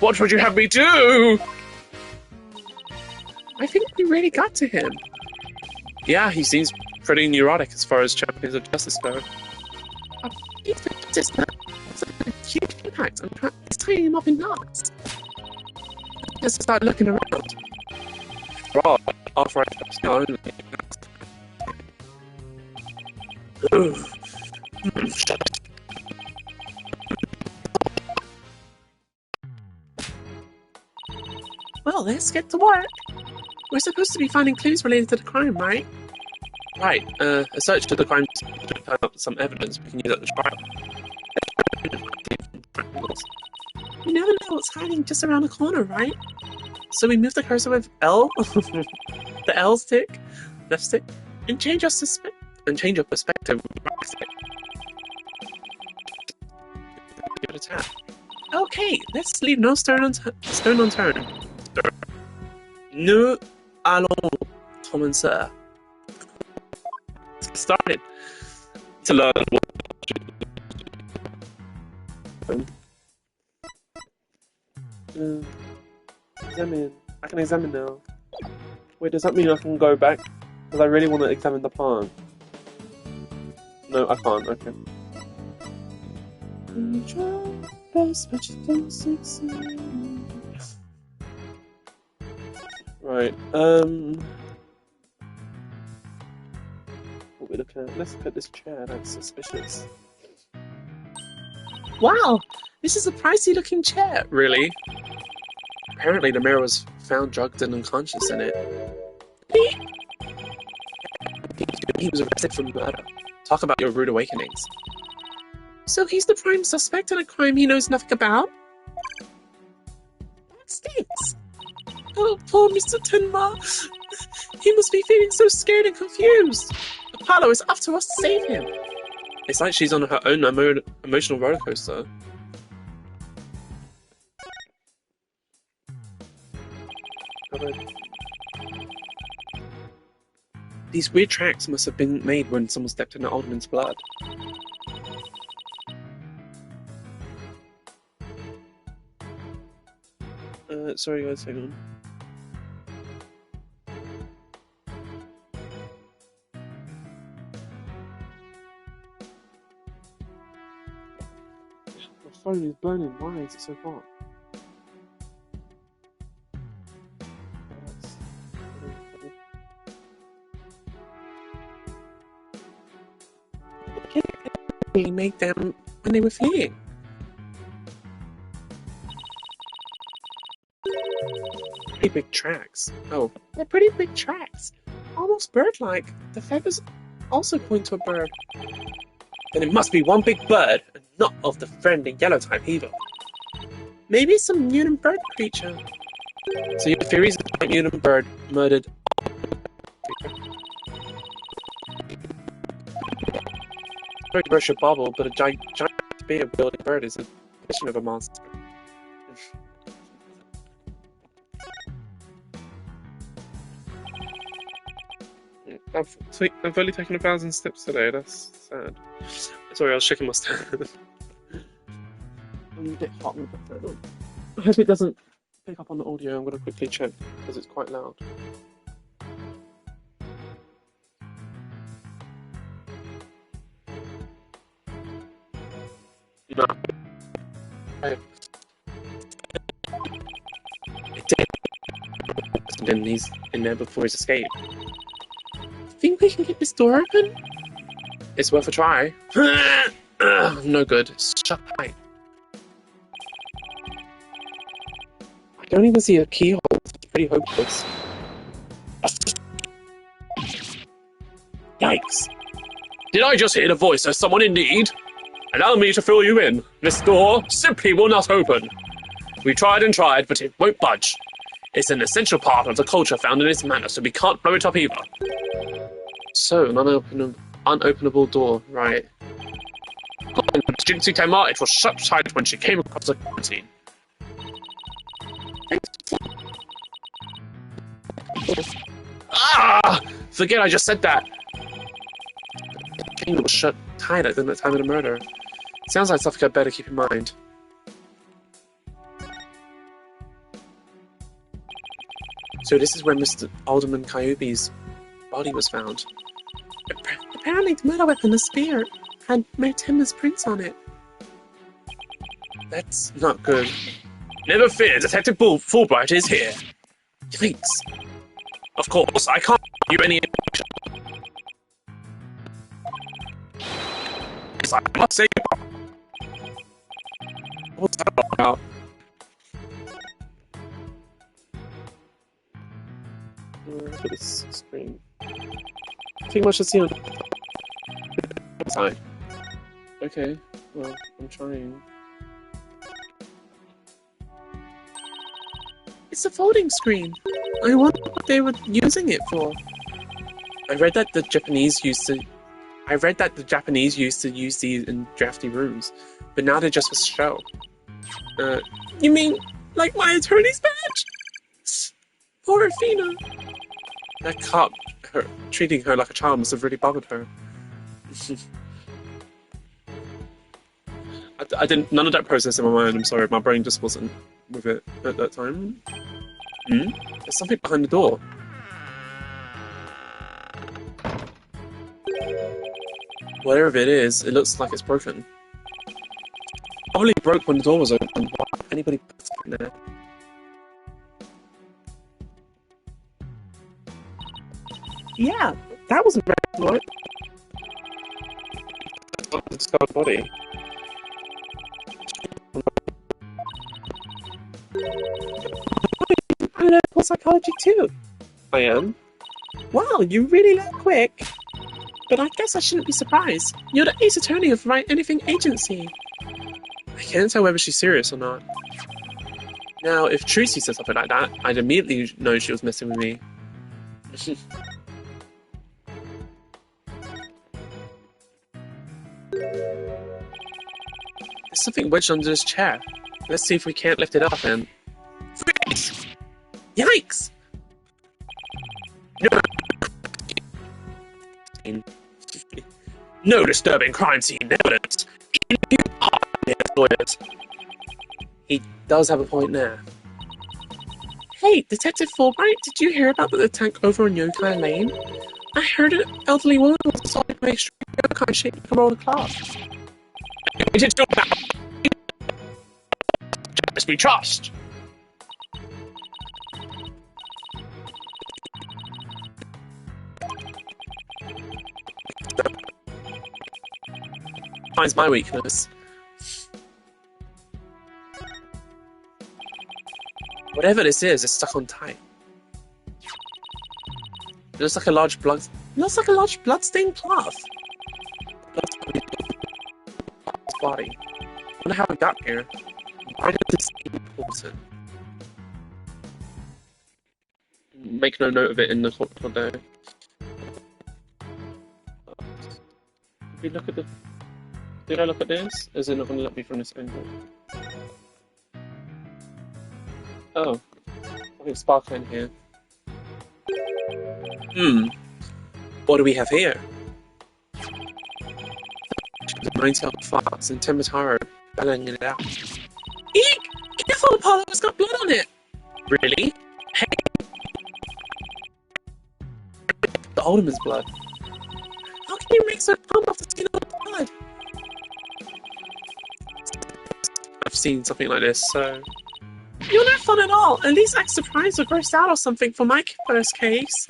What would you have me do? I think we really got to him. Yeah, he seems pretty neurotic as far as champions of justice go. It's a huge impact. It's tying him up in knots. Just start looking around. Raw, off-right, now only. Well, let's get to work. We're supposed to be finding clues related to the crime, right? Right. A search of the crime should turn up some evidence we can use at the trial. You never know what's hiding just around the corner, right? So we move the cursor with L, the L stick, left stick, and change your perspective. Right stick. Give it a tap. Okay, let's leave no stone unturned. Nous allons commencer. Let's get started. To learn what. Examine. I can examine now. Wait, does that mean I can go back? Because I really want to examine the plant. No, I can't. Okay. Right. What we looking at? Let's look at this chair. That's suspicious. Wow, this is a pricey-looking chair. Really? Apparently, the mirror was found drugged and unconscious in it. He was arrested for murder. Talk about your rude awakenings. So he's the prime suspect in a crime he knows nothing about? That stinks. Oh, poor Mr. Tenma. He must be feeling so scared and confused. Apollo, it's up to us to save him. It's like she's on her own emotional roller coaster. These weird tracks must have been made when someone stepped in the alderman's blood. Sorry guys, hang on. My phone is burning, why is it so hot? He made them when they were fleeing. Pretty big tracks. Oh, they're pretty big tracks. Almost bird-like. The feathers also point to a bird. Then it must be one big bird, and not of the friendly yellow type either. Maybe some mutant bird creature. So your theory is that mutant bird murdered. Sorry to burst your bubble, but a giant spear-wielding bird is a definition of a monster. I've only taken 1,000 steps today, that's sad. Sorry, I was checking my stand. I'm a bit hot with that. I hope it doesn't pick up on the audio. I'm going to quickly check, because it's quite loud. No. It did. And he's in there before his escape. Think we can get this door open? It's worth a try. No good. It's shut tight. I don't even see a keyhole. It's pretty hopeless. Yikes. Did I just hear the voice of someone in need? Allow me to fill you in. This door simply will not open. We tried and tried, but it won't budge. It's an essential part of the culture found in this manor, so we can't blow it up either. So, an unopenable door, right. Jinxie Tenma, it was shut tight when she came across the quarantine. Ah! Forget I just said that. The kingdom was shut tight at the time of the murder. Sounds like something I'd better keep in mind. So this is where Mr. Alderman Kyubi's body was found. Apparently the murder weapon, the spear, had Mayor Tenma's prints on it. That's not good. Never fear, Detective Fulbright is here. Yikes. Of course, I can't give you any information. Yes, I must say. What's that all about? Look at this screen. I think I should see on the side. Okay, well, I'm trying. It's a folding screen. I wonder what they were using it for. I read that the Japanese used to use these in drafty rooms, but now they're just for show. You mean like my attorney's badge? Poor Athena. That cop, treating her like a child must have really bothered her. I didn't. None of that processed in my mind. I'm sorry, my brain just wasn't with it at that time. There's something behind the door. Whatever it is, it looks like it's broken. Probably broke when the door was open. Why would anybody put it in there? Yeah, that wasn't very right. The scarred body. I learned psychology too. I am. Wow, you really learn quick. But I guess I shouldn't be surprised. You're the ace attorney of Write Anything Agency. I can't tell whether she's serious or not. Now, if Tracy said something like that, I'd immediately know she was messing with me. There's something wedged under this chair. Let's see if we can't lift it up and... Freeze! Yikes! No disturbing crime scene evidence. You are lawyers. He does have a point there. Hey, Detective Fulbright, did you hear about the attack over on Yokai Lane? I heard an elderly woman was assaulted by a stray yokai shaped like a roll of cloth. Just we trust. Finds my weakness. Whatever this is, it's stuck on tight. It looks like a large blood-stained cloth. Body. I wonder how it got here. Why did this seem important? Make no note of it in the court there. Did we look at the... Did I look at this? Is it not going to let me from this angle? Oh. I think sparkling here. What do we have here? The 9-tailed fox and Tembataro balancing it out. Eek! Careful, Apollo! It's got blood on it! Really? Hey! The Alderman's blood. How can you make so calm off the skin of the blood? I've seen something like this, so... You're not fun at all! At least act surprised or grossed out or something for my first case.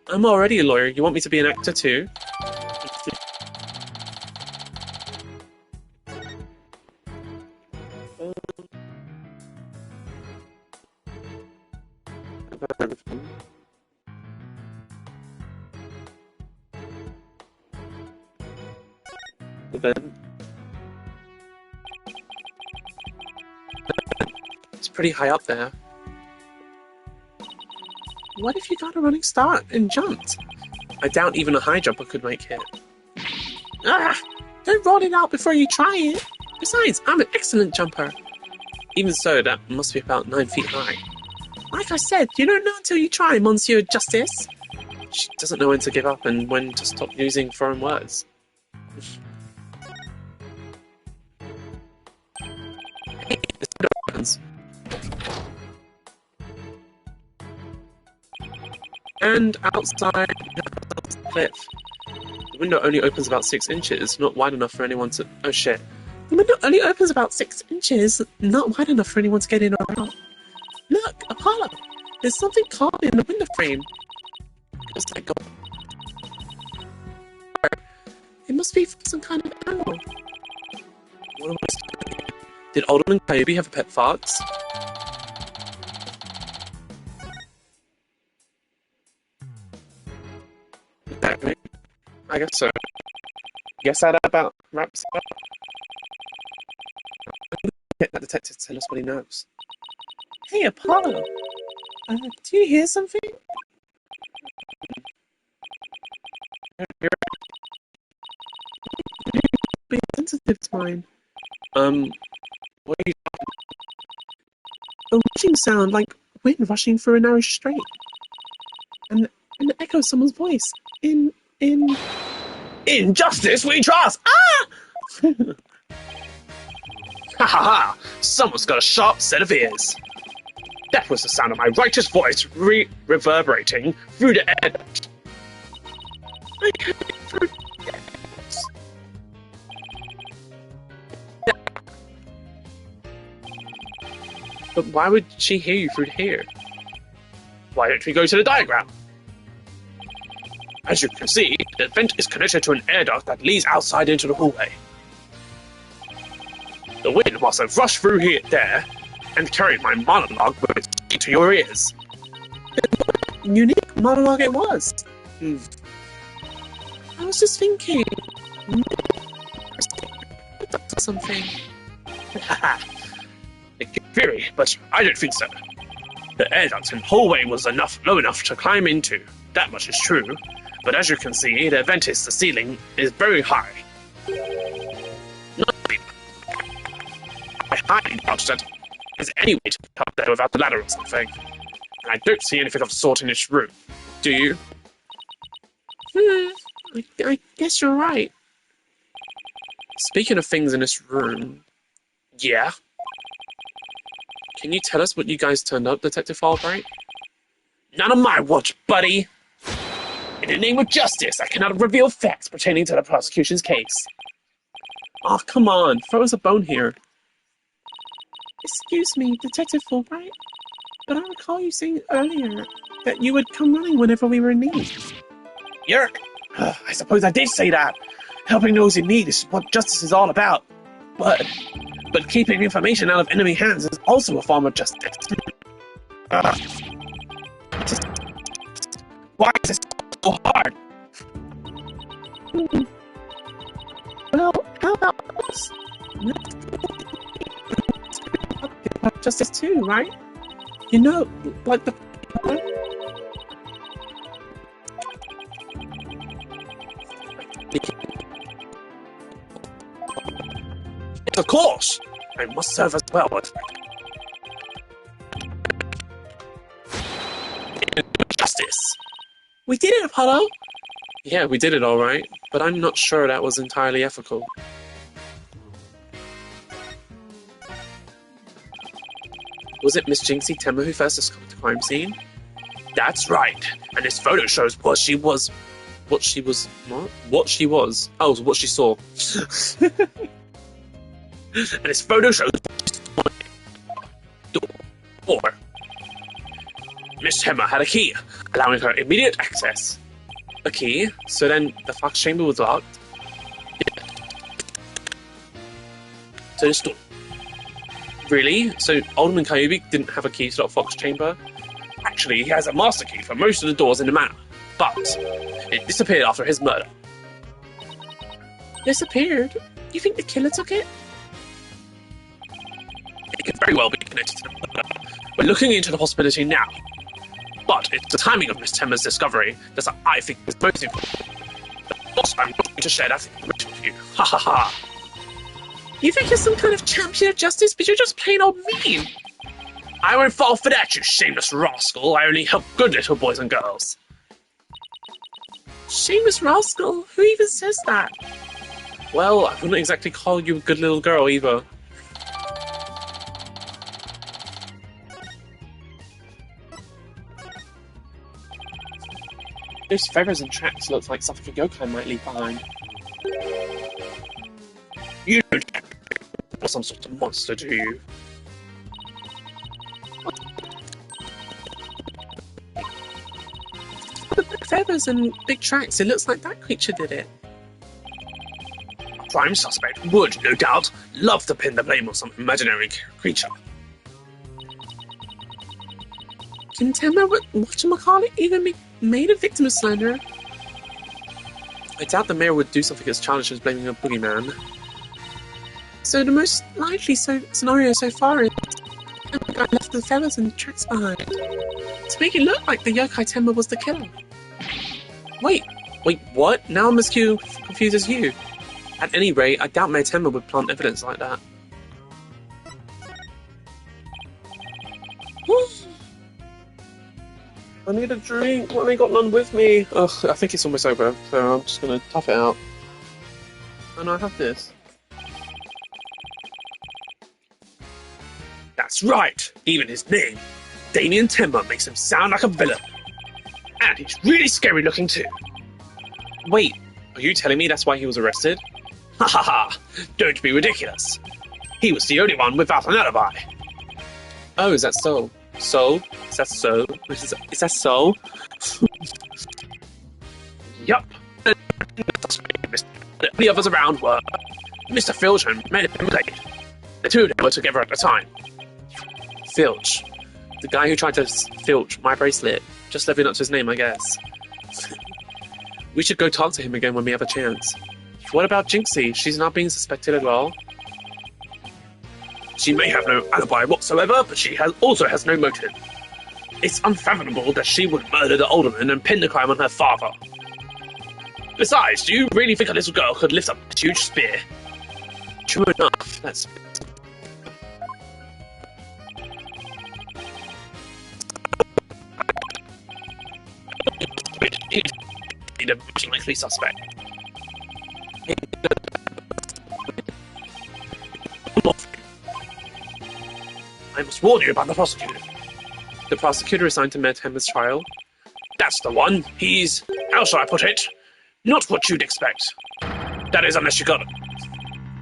I'm already a lawyer. You want me to be an actor too? It's pretty high up there. What if you got a running start and jumped? I doubt even a high jumper could make it. Ah! Don't roll it out before you try it! Besides, I'm an excellent jumper. Even so, that must be about 9 feet high. Like I said, you don't know until you try, Monsieur Justice. She doesn't know when to give up and when to stop using foreign words. Hey, this door opens. And outside the cliff. The window only opens about 6 inches, not wide enough for anyone to... Oh shit. The window only opens about 6 inches, not wide enough for anyone to get in or out. Look, Apollo! There's something carved in the window frame. Just like it must be from some kind of animal. What am I doing? Did Alderman Coyote have a pet fox? guess so. Guess that about wraps it up. Get that detective to tell us what he knows. Hey, Apollo! Do you hear something? Be sensitive to mine. What are you? A rushing sound like wind rushing through a narrow street. And the echo of someone's voice. In justice we trust! Ah! Ha ha ha! Someone's got a sharp set of ears. That was the sound of my righteous voice reverberating through the air. I heard it through the air. But why would she hear you through here? Why don't we go to the diagram? As you can see, the vent is connected to an air duct that leads outside into the hallway. The wind must have rushed through there and carried my monologue with it to your ears. Unique monologue it was. I was just thinking. Something. In theory, but I don't think so. The air duct and hallway was low enough to climb into. That much is true. But as you can see, the the ceiling is very high. I highly doubt that there's any way to get up there without the ladder or something. And I don't see anything of the sort in this room. Do you? I guess you're right. Speaking of things in this room... Yeah? Can you tell us what you guys turned up, Detective Albright? None of my watch, buddy! In the name of justice, I cannot reveal facts pertaining to the prosecution's case. Oh, come on, throw us a bone here. Excuse me, Detective Fulbright, but I recall you saying earlier that you would come running whenever we were in need. Yerk! I suppose I did say that. Helping those in need is what justice is all about. But keeping information out of enemy hands is also a form of justice. Why is this so hard? Well, how about us? Justice too, right? You know, like the... Of course! I must serve as well as... Justice! We did it, Apollo! Yeah, we did it all right, but I'm not sure that was entirely ethical. Was it Miss Jinxie Temma who first discovered the crime scene? That's right, and this photo shows what she was... What she was... What? What she was. Oh, what she saw. And this photo shows the door. Miss Temma had a key, allowing her immediate access. A key? So then the Fox chamber was locked? Yeah. So this door. Really? So Alderman Kyubi didn't have a key to that Fox chamber? Actually, he has a master key for most of the doors in the manor, but it disappeared after his murder. Disappeared? You think the killer took it? It could very well be connected to the murder. We're looking into the possibility now. But it's the timing of Miss Temma's discovery that I think is most important. Also, I'm not going to share that information with you. Ha ha ha. You think you're some kind of champion of justice, but you're just plain old mean. I won't fall for that, you shameless rascal. I only help good little boys and girls. Shameless rascal? Who even says that? Well, I wouldn't exactly call you a good little girl either. Those feathers and tracks look like something a yokai might leave behind. You don't are some sort of monster, do you? The big feathers and big tracks, it looks like that creature did it. A prime suspect would, no doubt, love to pin the blame on some imaginary creature. Can Temma, whatchamacallit, even be made a victim of slander? I doubt the mayor would do something as childish as blaming a boogeyman. So the most likely scenario so far is the guy left the feathers and tracks behind, to make it look like the yokai Tenma was the killer. Wait, what? Now I'm as confused as you. At any rate, I doubt Mayor Tenma would plant evidence like that. I need a drink. Well, I got none with me. Ugh, I think it's almost over, so I'm just gonna tough it out. And I have this. That's right! Even his name, Damien Tenma, makes him sound like a villain. And he's really scary looking too. Wait, are you telling me that's why he was arrested? Ha ha ha! Don't be ridiculous. He was the only one without an alibi. Oh, is that so? So? Is that so? Is that so? Yup. The others around were Mr. Filch and Blade. The two of them were together at the time. Filch. The guy who tried to filch my bracelet. Just living up to his name, I guess. We should go talk to him again when we have a chance. What about Jinxie? She's not being suspected at all? She may have no alibi whatsoever, but she also has no motive. It's unfathomable that she would murder the alderman and pin the crime on her father. Besides, do you really think a little girl could lift up a huge spear? True enough, that's... He's a most likely suspect. I must warn you about the prosecutor. The prosecutor assigned to Mayor Tenma's trial? That's the one. He's... how shall I put it? Not what you'd expect. That is unless you got...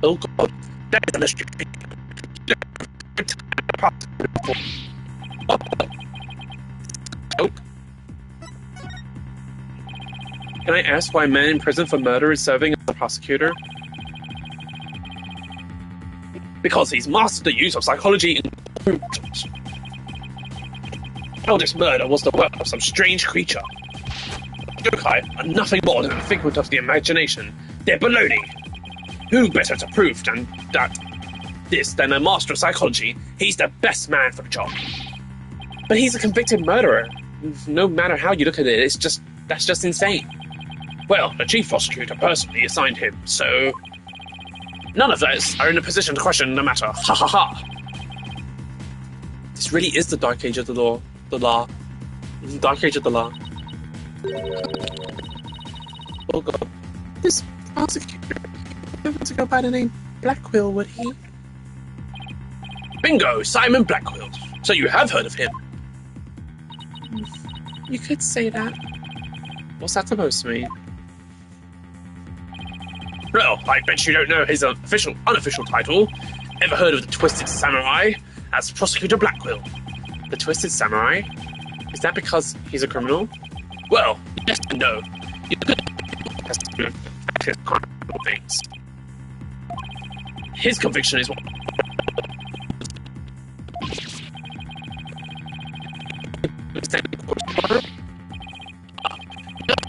Oh god. That is unless you... Oh. Can I ask why a man in prison for murder is serving as a prosecutor? Because he's mastered the use of psychology and... Eldest murder was the work of some strange creature. Yokai are nothing more than a figment of the imagination. They're baloney. Who better to prove than a master of psychology? He's the best man for the job. But he's a convicted murderer. No matter how you look at it, that's just insane. Well, the chief prosecutor personally assigned him, so... None of us are in a position to question the matter. Ha ha ha! This really is the Dark Age of the law. The Dark Age of the law. Oh god. This prosecutor would to go by the name Blackquill, would he? Bingo! Simon Blackquill. So you have heard of him? You could say that. What's that supposed to mean? Well, I bet you don't know his unofficial title. Ever heard of the Twisted Samurai? As Prosecutor Blackquill. The Twisted Samurai? Is that because he's a criminal? Well, yes and no. You could his criminal things. His conviction is what...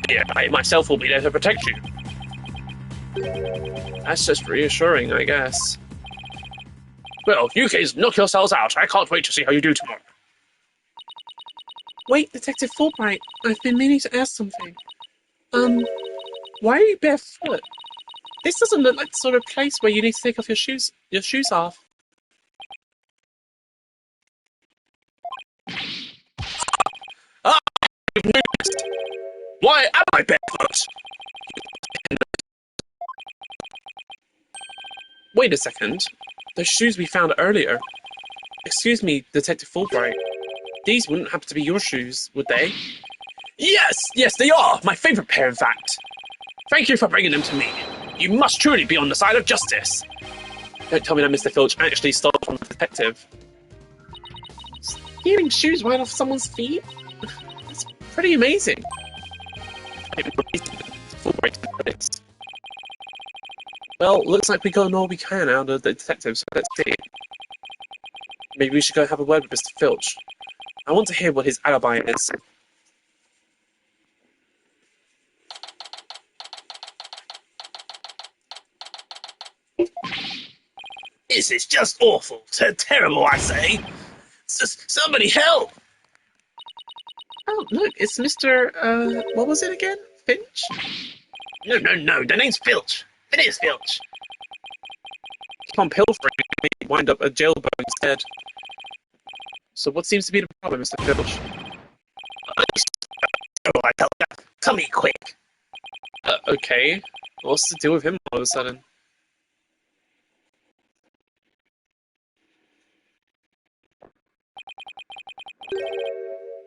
Yeah, I myself will be there to protect you. That's just reassuring, I guess. Well, you kids, knock yourselves out. I can't wait to see how you do tomorrow. Wait, Detective Fulbright, I've been meaning to ask something. Why are you barefoot? This doesn't look like the sort of place where you need to take off your shoes off. Ah, you've noticed. Why am I barefoot? Wait a second. Those shoes we found earlier. Excuse me, Detective Fulbright. These wouldn't happen to be your shoes, would they? Yes, they are! My favourite pair, in fact. Thank you for bringing them to me. You must truly be on the side of justice. Don't tell me that Mr. Filch actually stole from the detective. Stealing shoes right off someone's feet? That's pretty amazing. Well, looks like we got all we can out of the detective, so let's see. Maybe we should go have a word with Mr. Filch. I want to hear what his alibi is. This is just awful. Terrible, I say. Somebody help! Oh, look, it's Mr. What was it again? Finch? No, the name's Filch. It is Filch. Keep on pilfering and maybe wind up a jailbird instead. So what seems to be the problem, Mr. Filch? I tell me quick. Okay. What's the deal with him all of a sudden?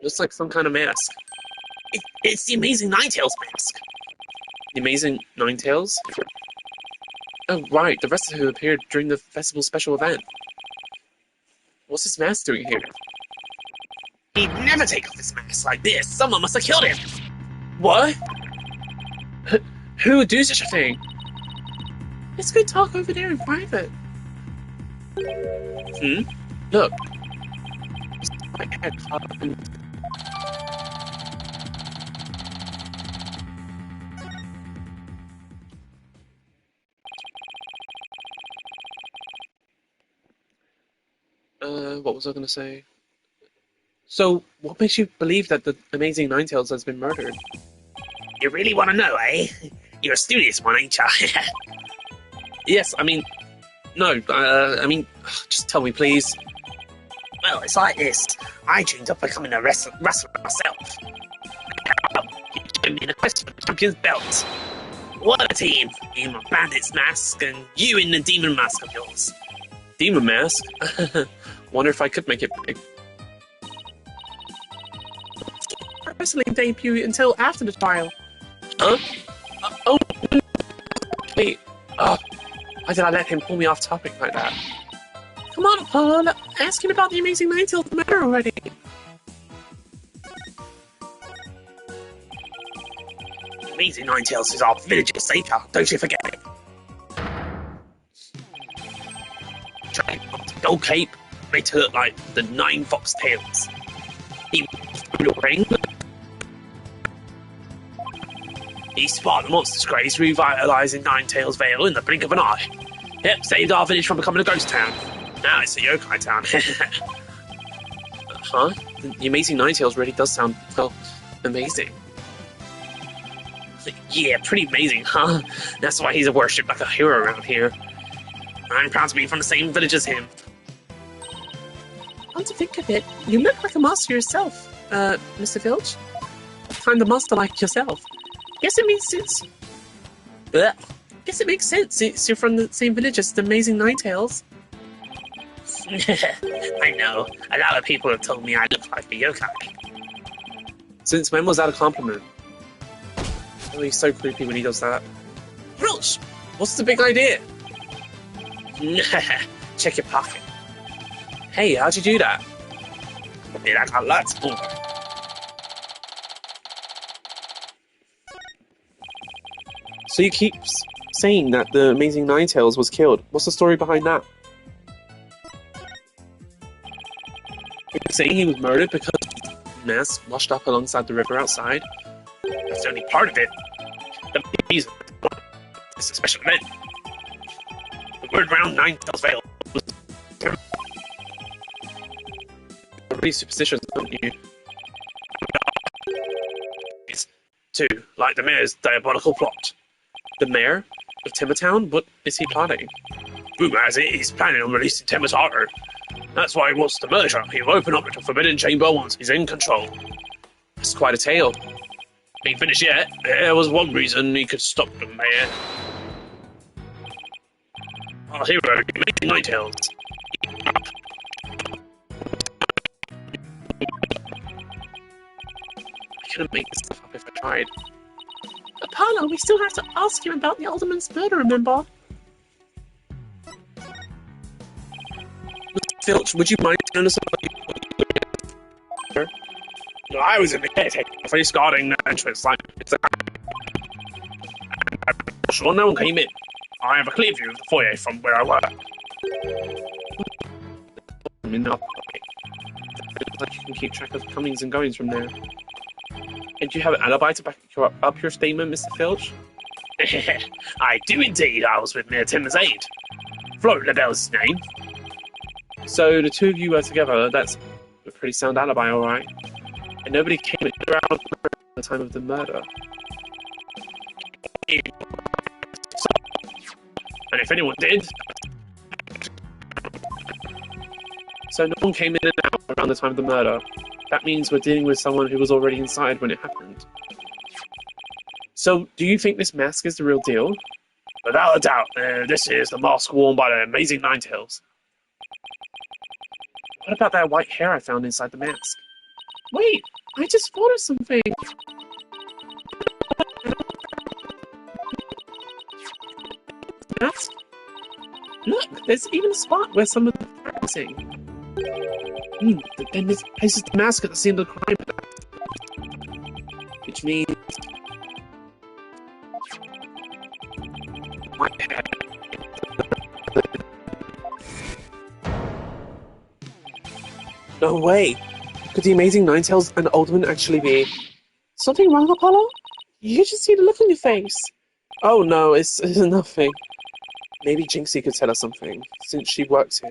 Looks like some kind of mask. It's the Amazing Ninetales mask. The Amazing Ninetales? Oh, right, the rest of who appeared during the festival special event. What's this mask doing here? He'd never take off his mask like this. Someone must have killed him. What? Who would do such a thing? Let's go talk over there in private. Look. My head caught up in... What was I going to say? So, what makes you believe that the Amazing Ninetales has been murdered? You really want to know, eh? You're a studious one, ain't ya? Yes, I mean... No, just tell me, please. Well, it's like this. I dreamed of becoming a wrestler myself. You joined me in a quest for the champion's belt. What a team! You in my bandit's mask, and you in the demon mask of yours. Demon mask? Wonder if I could make it big. Wrestling debut until after the trial. Huh? Oh, wait. Oh, why did I let him pull me off topic like that? Come on, Paul. Ask him about the Amazing Ninetales matter already. The Amazing Ninetales is our village's savior. Don't you forget it. Trying to gold cape made to look like the 9 fox tails. He the ring. He sparked the monster's grace, revitalizing Ninetales Vale in the blink of an eye. Yep, saved our village from becoming a ghost town. Now it's a yokai town. Huh? The Amazing Ninetales really does sound, well, amazing. Yeah, pretty amazing, huh? That's why he's worshipped like a hero around here. I'm proud to be from the same village as him. Come to think of it, you look like a master yourself, Mr. Filch. Find a master like yourself. Guess it makes sense. Guess it makes sense since you're from the same village as the Amazing Ninetales. I know. A lot of people have told me I look like a yokai. Since when was that a compliment? Oh, he's so creepy when he does that. Filch! What's the big idea? Check your pocket. Hey, how'd you do that? I got lots more. So you keep saying that the Amazing Ninetales was killed. What's the story behind that? You're saying he was murdered because his mask washed up alongside the river outside? That's only part of it. The reason it's a special event. The word around Ninetales Vale was terrible. You're really superstitious, aren't you? It's too, like the mayor's diabolical plot. The mayor of Timbertown? What is he plotting? Rumor has it he's planning on releasing Timbertown. That's why he wants to murder her. He'll open up the Forbidden Chamber once he's in control. That's quite a tale. Ain't finished yet. There was one reason he could stop the mayor. Our hero, Amazing Ninetales. I couldn't make this stuff up if I tried. Apollo, we still have to ask him about the Alderman's murder, remember? Mr. Filch, would you mind telling us about No, I was in the caretaker office guarding the entrance like I'm sure no one came in. I have a clear view of the foyer from where I work. I mean, like you can keep track of comings and goings from there. And do you have an alibi to back up your statement, Mr. Filch? I do indeed. I was with Mayor Timmer's aide. Float LaBelle's name. So the two of you were together. That's a pretty sound alibi, alright. And nobody came around at the time of the murder. And if anyone did... So no one came in and out around the time of the murder. That means we're dealing with someone who was already inside when it happened. So, do you think this mask is the real deal? Without a doubt, this is the mask worn by the amazing Ninetales. What about that white hair I found inside the mask? Wait, I just thought of something. Mask? Look, there's even a spot where someone is practicing. Then this is the mask at the scene of the crime. Which means... No way! Could the amazing Ninetales and Alderman actually be... Something wrong, Apollo? You should see the look on your face. Oh no, it's nothing. Maybe Jinxie could tell us something, since she works here.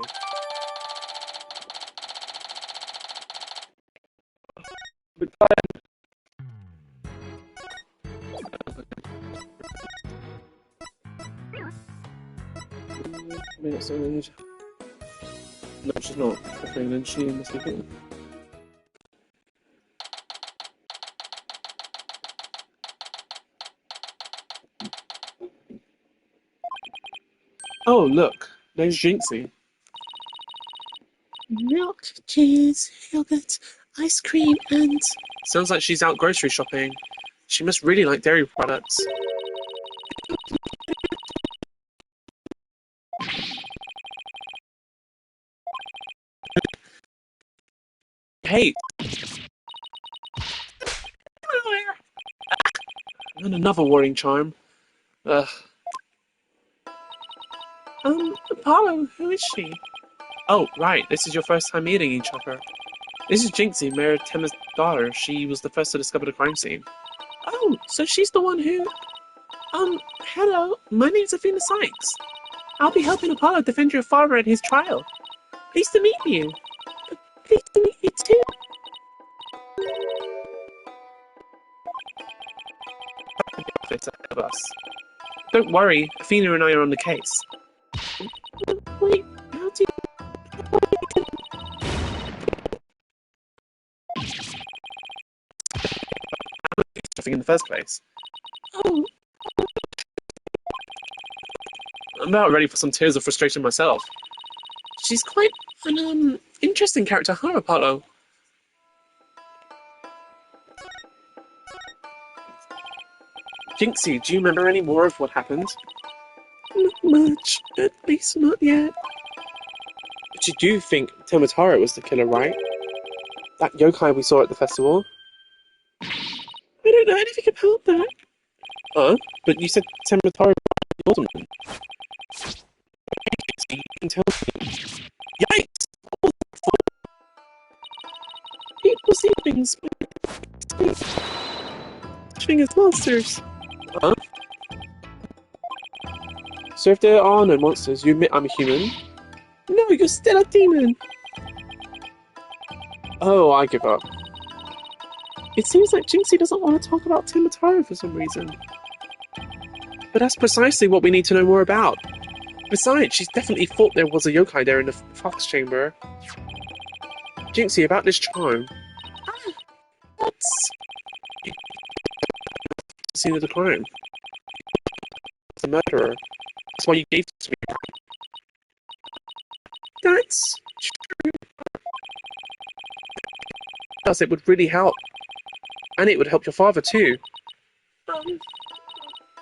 No, she's not. Okay, then she must be here. Oh, look. There's Jinxie. Milk, cheese, yogurt, ice cream, and... Sounds like she's out grocery shopping. She must really like dairy products. Hey! And another warning charm. Ugh. Apollo, who is she? Oh, right, this is your first time meeting each other. This is Jinxie, Mayor Temma's daughter. She was the first to discover the crime scene. Oh, so she's the one who... hello, my name's Athena Sykes. I'll be helping Apollo defend your father at his trial. Pleased to meet you. Pleased to meet you too. Office ahead of us. Don't worry, Athena and I are on the case. Wait, how do you... in the first place. Oh. I'm about ready for some tears of frustration myself. She's quite an interesting character, huh, Apollo? Jinxie, do you remember any more of what happened? Not much, at least not yet. But you do think Tomataro was the killer, right? That yokai we saw at the festival? I don't know anything about that. But you said Tomataro was the Alderman. You can tell me. Yikes! People see things, as monsters. So if there are no monsters, you admit I'm a human? No, you're still a demon! Oh, I give up. It seems like Jinxie doesn't want to talk about Tomataro for some reason. But that's precisely what we need to know more about. Besides, she's definitely thought there was a yokai there in the Fox Chamber. Jinxie, about this charm. What's... scene of the crime. The murderer. That's why you gave it to me. That's true. It would really help. And it would help your father too.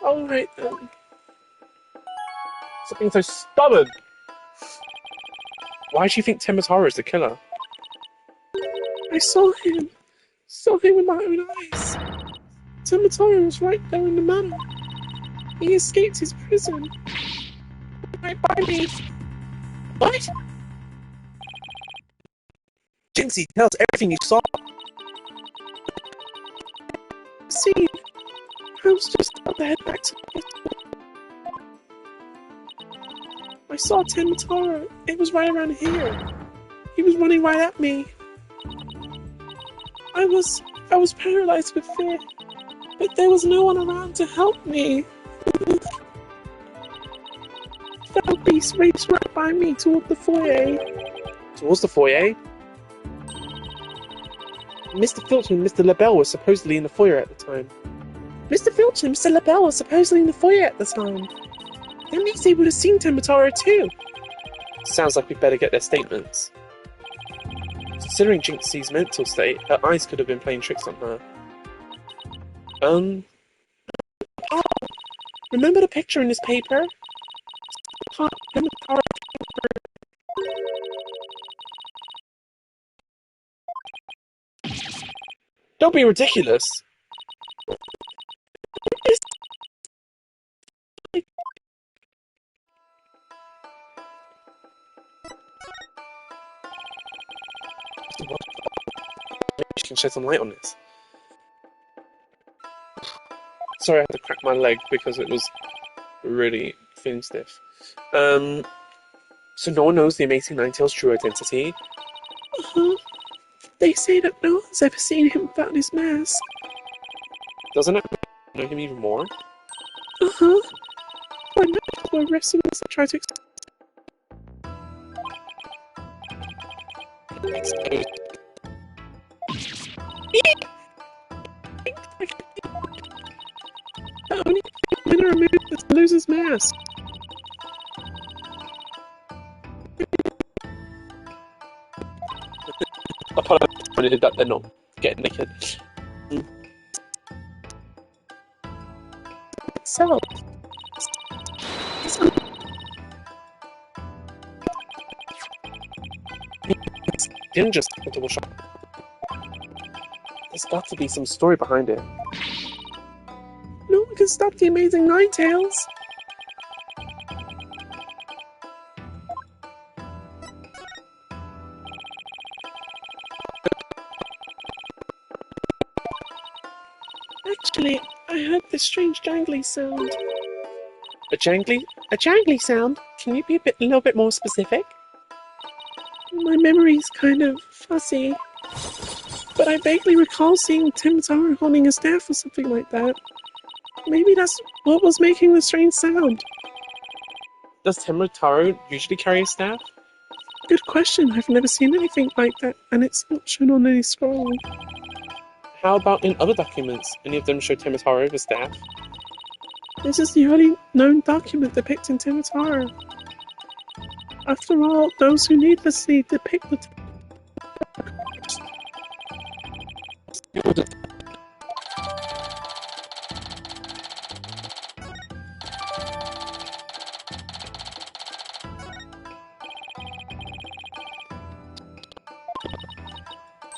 Alright then. Stop being so stubborn! Why do you think Tomataro is the killer? I saw him. Saw him with my own eyes. Tomataro was right there in the manor. He escaped his prison. Right by me. What? Jinxie, tell us everything you saw. See, I was just about to head back to the hospital. I saw Tenmataro. It was right around here. He was running right at me. I was paralyzed with fear, but there was no one around to help me. Foul Beast raced right by me toward the foyer. Towards the foyer? Mr. Filch and Mr. LaBelle were supposedly in the foyer at the time. Mr. Filch and Mr. LaBelle were supposedly in the foyer at the time. That means they would have seen Tenmataro too. Sounds like we'd better get their statements. Considering Jinxie's mental state, her eyes could have been playing tricks on her. Oh, remember the picture in this paper? Tenmataro. Don't be ridiculous! Maybe she can shed some light on this. Sorry, I had to crack my leg because it was really feeling stiff. So no one knows the Amazing Ninetales' true identity? Uh-huh. They say that no one's ever seen him without his mask. Doesn't it know him even more? Uh-huh. Why not? Why wrestlers try to expose. The only thing to remove is to lose his mask. Apollo pointed that they're not getting naked. So, didn't just a double shot. There's got to be some story behind it. No one can stop the Amazing Ninetales. Actually, I heard this strange jangly sound. A jangly sound? Can you be a little bit more specific? My memory's kind of fuzzy, but I vaguely recall seeing Tenmataro holding a staff or something like that. Maybe that's what was making the strange sound. Does Tenmataro usually carry a staff? Good question. I've never seen anything like that, and it's not shown on any scroll. How about in other documents? Any of them show Tenmataro with a staff? This is the only known document depicting Tenmataro. After all, those who needlessly depict the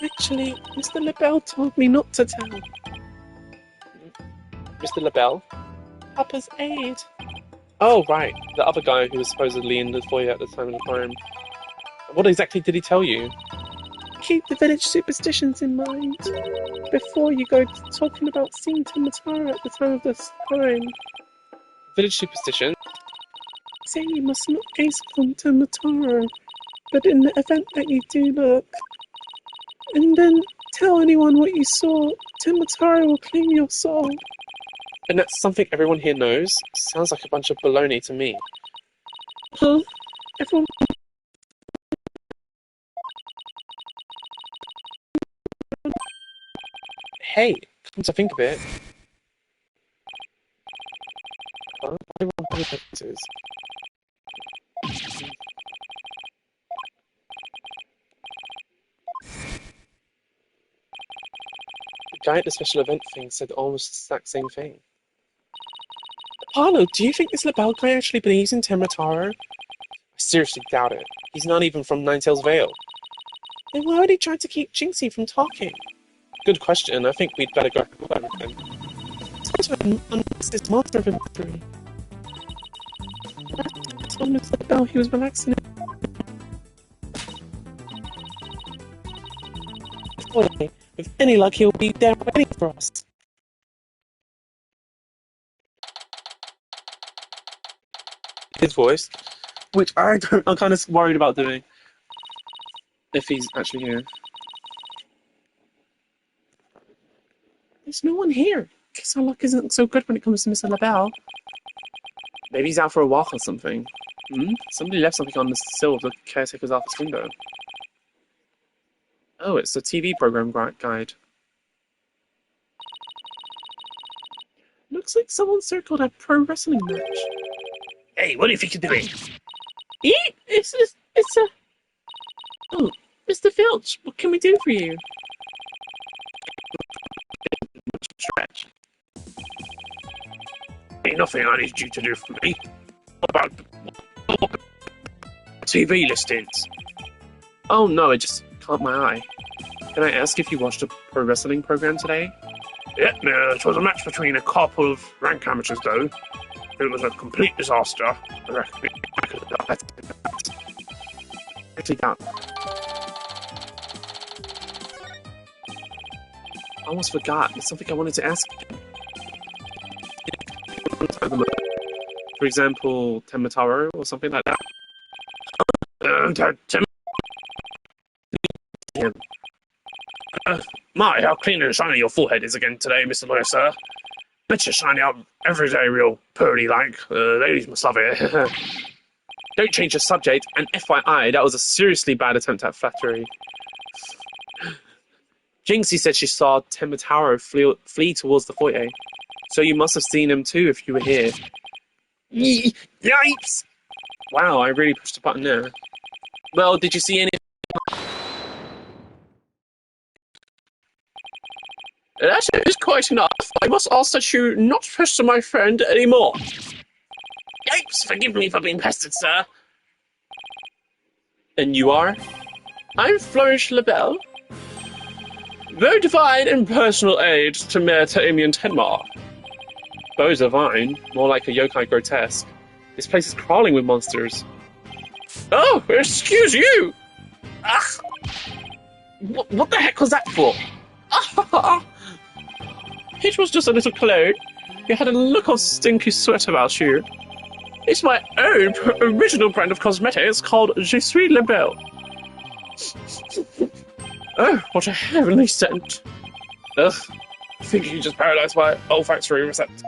Actually, Mr. LaBelle told me not to tell. Mr. LaBelle? Papa's aide. Oh, right. The other guy who was supposedly in the foyer at the time of the crime. What exactly did he tell you? Keep the village superstitions in mind before you go talking about seeing Tenmataro at the time of this crime. Village superstition? Say you must not gaze upon Tenmataro, but in the event that you do look, and then tell anyone what you saw, Tenmataro will claim your soul. And that's something everyone here knows? Sounds like a bunch of baloney to me. Huh? Everyone... Hey, come to think of it... Huh? Everyone pays taxes. The guy at the special event thing said almost the exact same thing. Apollo, do you think this LaBelle guy actually believes in Tenmataro? I seriously doubt it. He's not even from Ninetales Vale. Then why would he try to keep Jinxie from talking? Good question. I think we'd better go over everything. Unless this monster of a mystery. I told Mr. LaBelle he was relaxing. With any luck, he'll be there waiting for us. His voice. Which I'm kind of worried about doing. If he's actually here. There's no one here. Guess our luck isn't so good when it comes to Mr. LaBelle. Maybe he's out for a walk or something. Somebody left something on the sill of the caretaker's office window. Oh, it's the TV program guide. Looks like someone circled a pro wrestling match. Hey, what do you think you're doing? It's a... Oh, Mr. Filch, what can we do for you? Stretch. Ain't nothing I need you to do for me. What about TV listings? Oh no, it just caught my eye. Can I ask if you watched a pro wrestling program today? Yeah, it was a match between a couple of rank amateurs though. It was a complete disaster. I reckon I could have done actually done. I almost forgot. There's something I wanted to ask. For example, Tenmataro or something like that. My, how clean and shiny your forehead is again today, Mr. Lawyer, sir. Bet you're shiny up every day real pearly-like. Ladies must love it. Don't change the subject, and FYI, that was a seriously bad attempt at flattery. Jinxie said she saw Tenmataro flee towards the foyer. So you must have seen him too if you were here. Yikes! Wow, I really pushed the button there. Well, did you see any... That is quite enough. I must ask that you not pester my friend anymore. Yikes! Forgive me for being pestered, sir. And you are? I'm Flourish LaBelle. Very divine and personal aid to Mayor Taimian Tenma. Bows are fine, more like a yokai grotesque. This place is crawling with monsters. Oh, excuse you! Ah! What the heck was that for? It was just a little clone. You had a look of stinky sweat about you. It's my own original brand of cosmetics called Je suis LaBelle. Oh, what a heavenly scent. Ugh, I think you just paralyzed my olfactory receptors.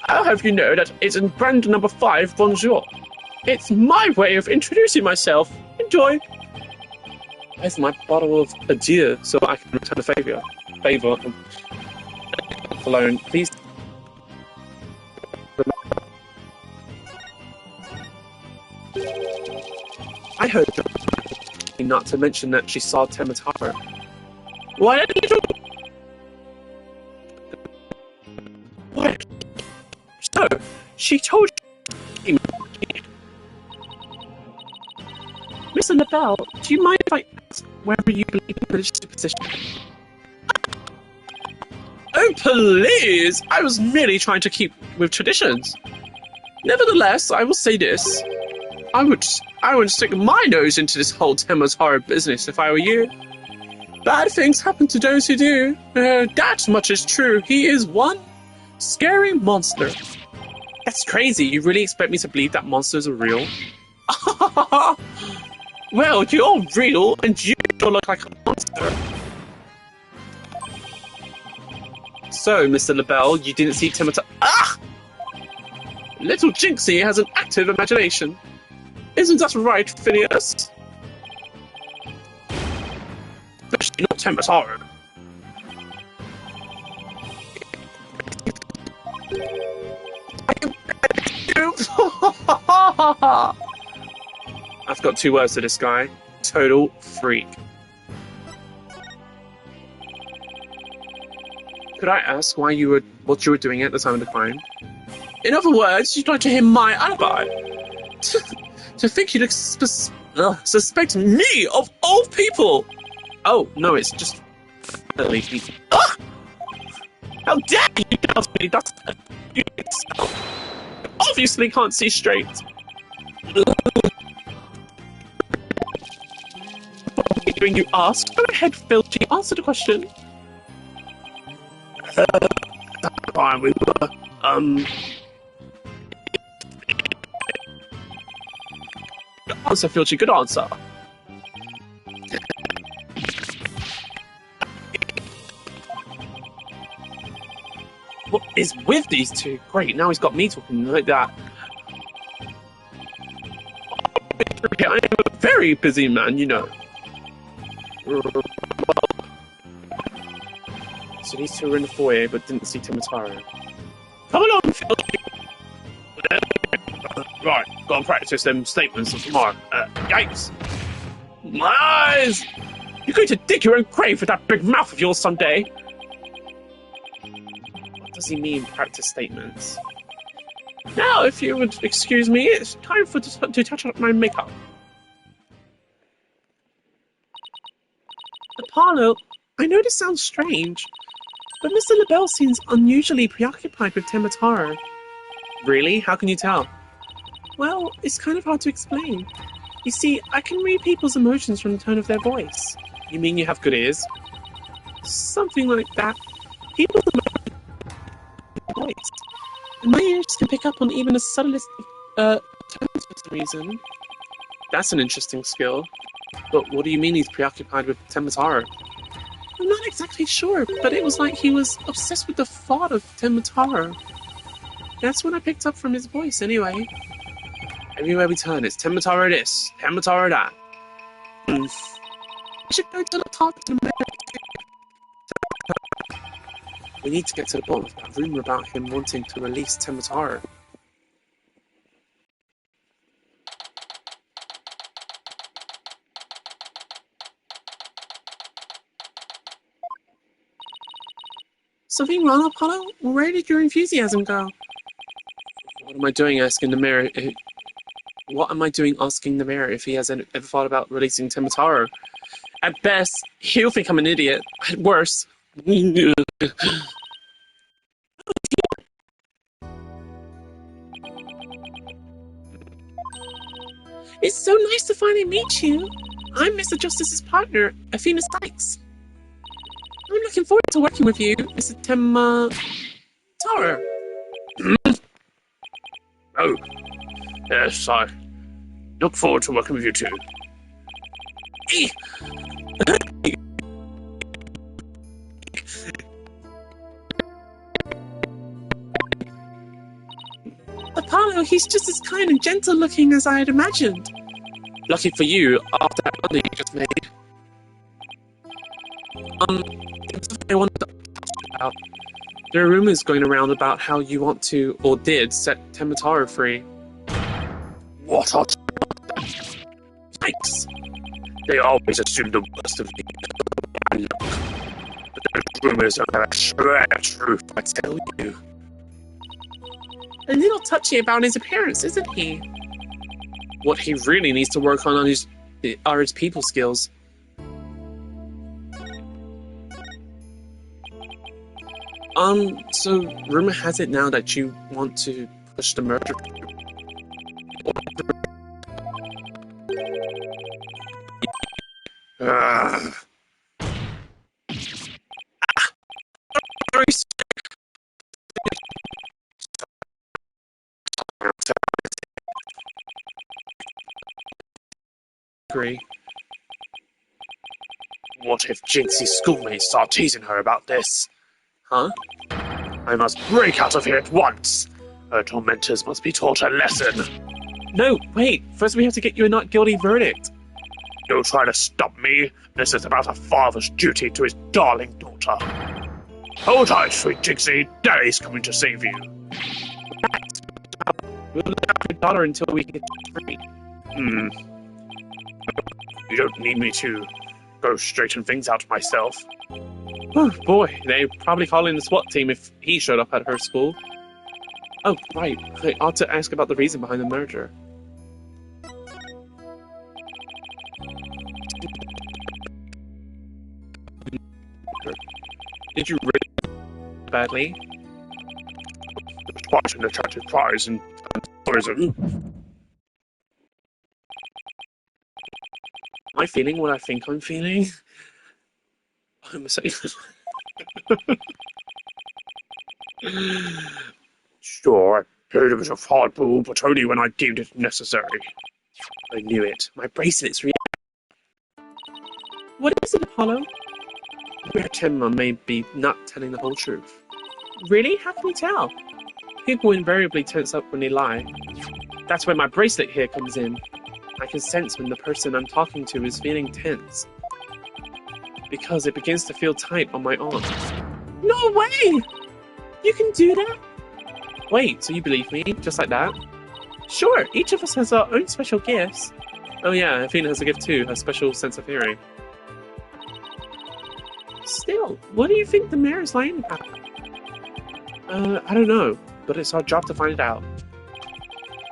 I'll have you know that it's in brand number 5, Bonjour. It's my way of introducing myself. Enjoy. Where's my bottle of adieu so I can return the favor? Alone, please. I heard not to mention that she saw Tenmataro. Why didn't you? What? So, she told you. Mr. LaBelle, do you mind if I ask whether you believe in British superstition? Oh, please! I was merely trying to keep with traditions. Nevertheless, I will say this. I would stick my nose into this whole Tenmataro business if I were you. Bad things happen to those who do. That much is true. He is one scary monster. That's crazy. You really expect me to believe that monsters are real? Well, you're real, and you don't look like a monster. So, Mr. LaBelle, you didn't see Tenmataro. Ah! Little Jinxie has an active imagination. Isn't that right, Phineas? Especially not Tenmataro. I've got 2 words to this guy. Total freak. Could I ask what you were doing at the time of the crime? In other words, you'd like to hear my alibi. To think you'd suspect me of all people! Oh, no, it's just... Ah! How dare you doubt me? That's... You obviously can't see straight. When you ask, go ahead, Filthy, answer the question. fine. We were, Good answer, Filchy. Good answer. What is with these two? Great, now he's got me talking like that. I am a very busy man, you know. So these two were in the foyer, but didn't see Timataro. Come along, Filchy. Right, gotta practice them statements of tomorrow. Yikes! My eyes! You're going to dig your own grave with that big mouth of yours someday. What does he mean, practice statements? Now, if you would excuse me, it's time to touch up my makeup. Apollo, I know this sounds strange, but Mr. LaBelle seems unusually preoccupied with Timataro. Really? How can you tell? Well, it's kind of hard to explain. You see, I can read people's emotions from the tone of their voice. You mean you have good ears? Something like that. People's emotions voice. And my ears can pick up on even the subtlest tones for some reason. That's an interesting skill. But what do you mean he's preoccupied with Timataro? I'm not exactly sure, but it was like he was obsessed with the thought of Timataro. That's what I picked up from his voice, anyway. Everywhere we turn, it's Timataro this, Timataro that. I should go to the top of the mayor. We need to get to the bottom of that rumor about him wanting to release Timataro. Something wrong, Apollo? Where did your enthusiasm go? What am I doing asking the mayor? What am I doing asking the mayor if he has ever thought about releasing Timataro? At best, he'll think I'm an idiot. At worst... It's so nice to finally meet you. I'm Mr. Justice's partner, Athena Sykes. I'm looking forward to working with you, Mr. Timataro. Oh, yes, I look forward to working with you too. Apollo, he's just as kind and gentle looking as I had imagined. Lucky for you, after that money you just made. There's something I wanted to ask you about. There are rumors going around about how you want to, or did, set Timataro free. What are Yikes! They always assume the worst of me. But those rumors are a shred of truth, I tell you. A little touchy about his appearance, isn't he? What he really needs to work on are his people skills. So rumor has it now that you want to push the murder. Agree. What if Jinxie's schoolmates start teasing her about this? Huh? I must break out of here at once! Her tormentors must be taught a lesson! No, wait! First we have to get you a not guilty verdict! Don't try to stop me! This is about a father's duty to his darling daughter! Hold tight, sweet Jinxie! Daddy's coming to save you! We'll look after your daughter until we get free. You don't need me to go straighten things out myself. Oh boy, they'd probably call in the SWAT team if he showed up at her school. Oh, right. I ought to ask about the reason behind the murder. Did you really badly? It's quite an attractive prize and tourism. Am I feeling what I think I'm feeling? I'm saying. Sure, I heard it was a hardball, but only when I deemed it necessary. I knew it. My bracelet's real. What is it, Apollo? Mayor Timma may be not telling the whole truth. Really? How can you tell? People invariably tense up when they lie. That's where my bracelet here comes in. I can sense when the person I'm talking to is feeling tense. Because it begins to feel tight on my arm. No way! You can do that? Wait, so you believe me? Just like that? Sure, each of us has our own special gifts. Oh yeah, Athena has a gift too, her special sense of hearing. Still, what do you think the mayor is lying about? I don't know, but it's our job to find it out.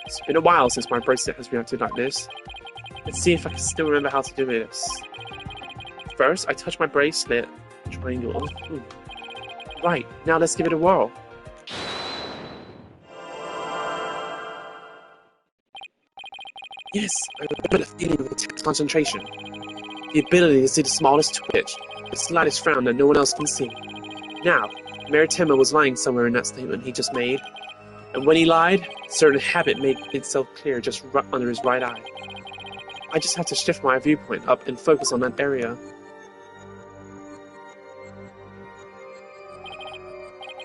It's been a while since my bracelet has reacted like this. Let's see if I can still remember how to do this. First, I touch my bracelet. Triangle. Ooh. Right, now let's give it a whirl. Yes, I remember the feeling of intense concentration. The ability to see the smallest twitch, the slightest frown that no one else can see. Now, Mayor Timma was lying somewhere in that statement he just made. And when he lied, a certain habit made itself clear just right under his right eye. I just have to shift my viewpoint up and focus on that area.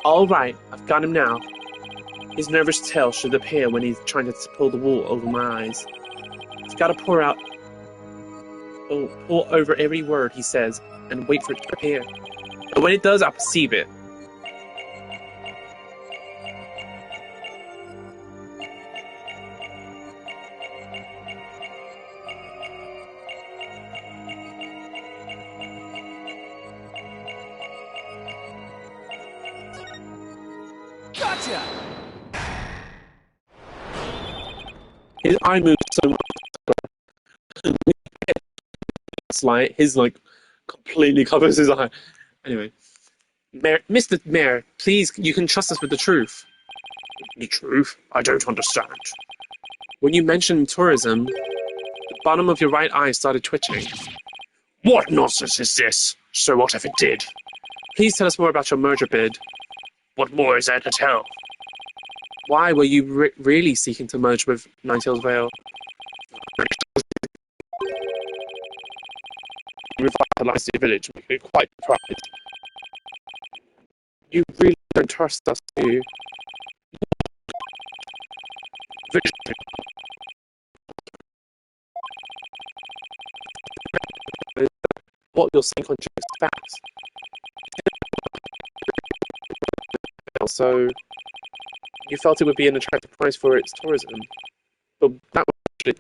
Alright, I've got him now. His nervous tail should appear when he's trying to pull the wool over my eyes. I've got to pull over every word he says and wait for it to appear. And when it does, I'll perceive it. Gotcha! His eye moves so much. His completely covers his eye. Anyway, Mr. Mayor, please, you can trust us with the truth. The truth? I don't understand. When you mentioned tourism, the bottom of your right eye started twitching. What nonsense is this? So what if it did? Please tell us more about your merger bid. What more is there to tell? Why were you really seeking to merge with Ninetales Vale? Revitalize the village, making it quite pride. You really don't trust us, do you? What you're saying contradicts facts. So, you felt it would be an attractive price for its tourism, but that was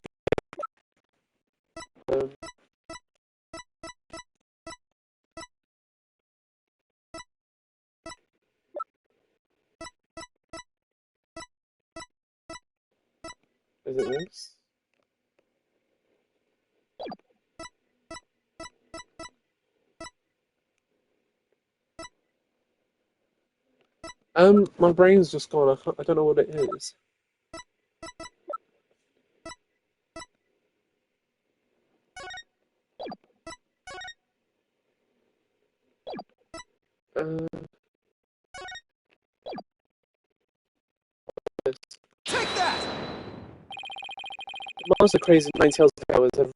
is it this? My brain's just gone. I don't know what it is. Take that! The monster crazy Ninetales Vale is a very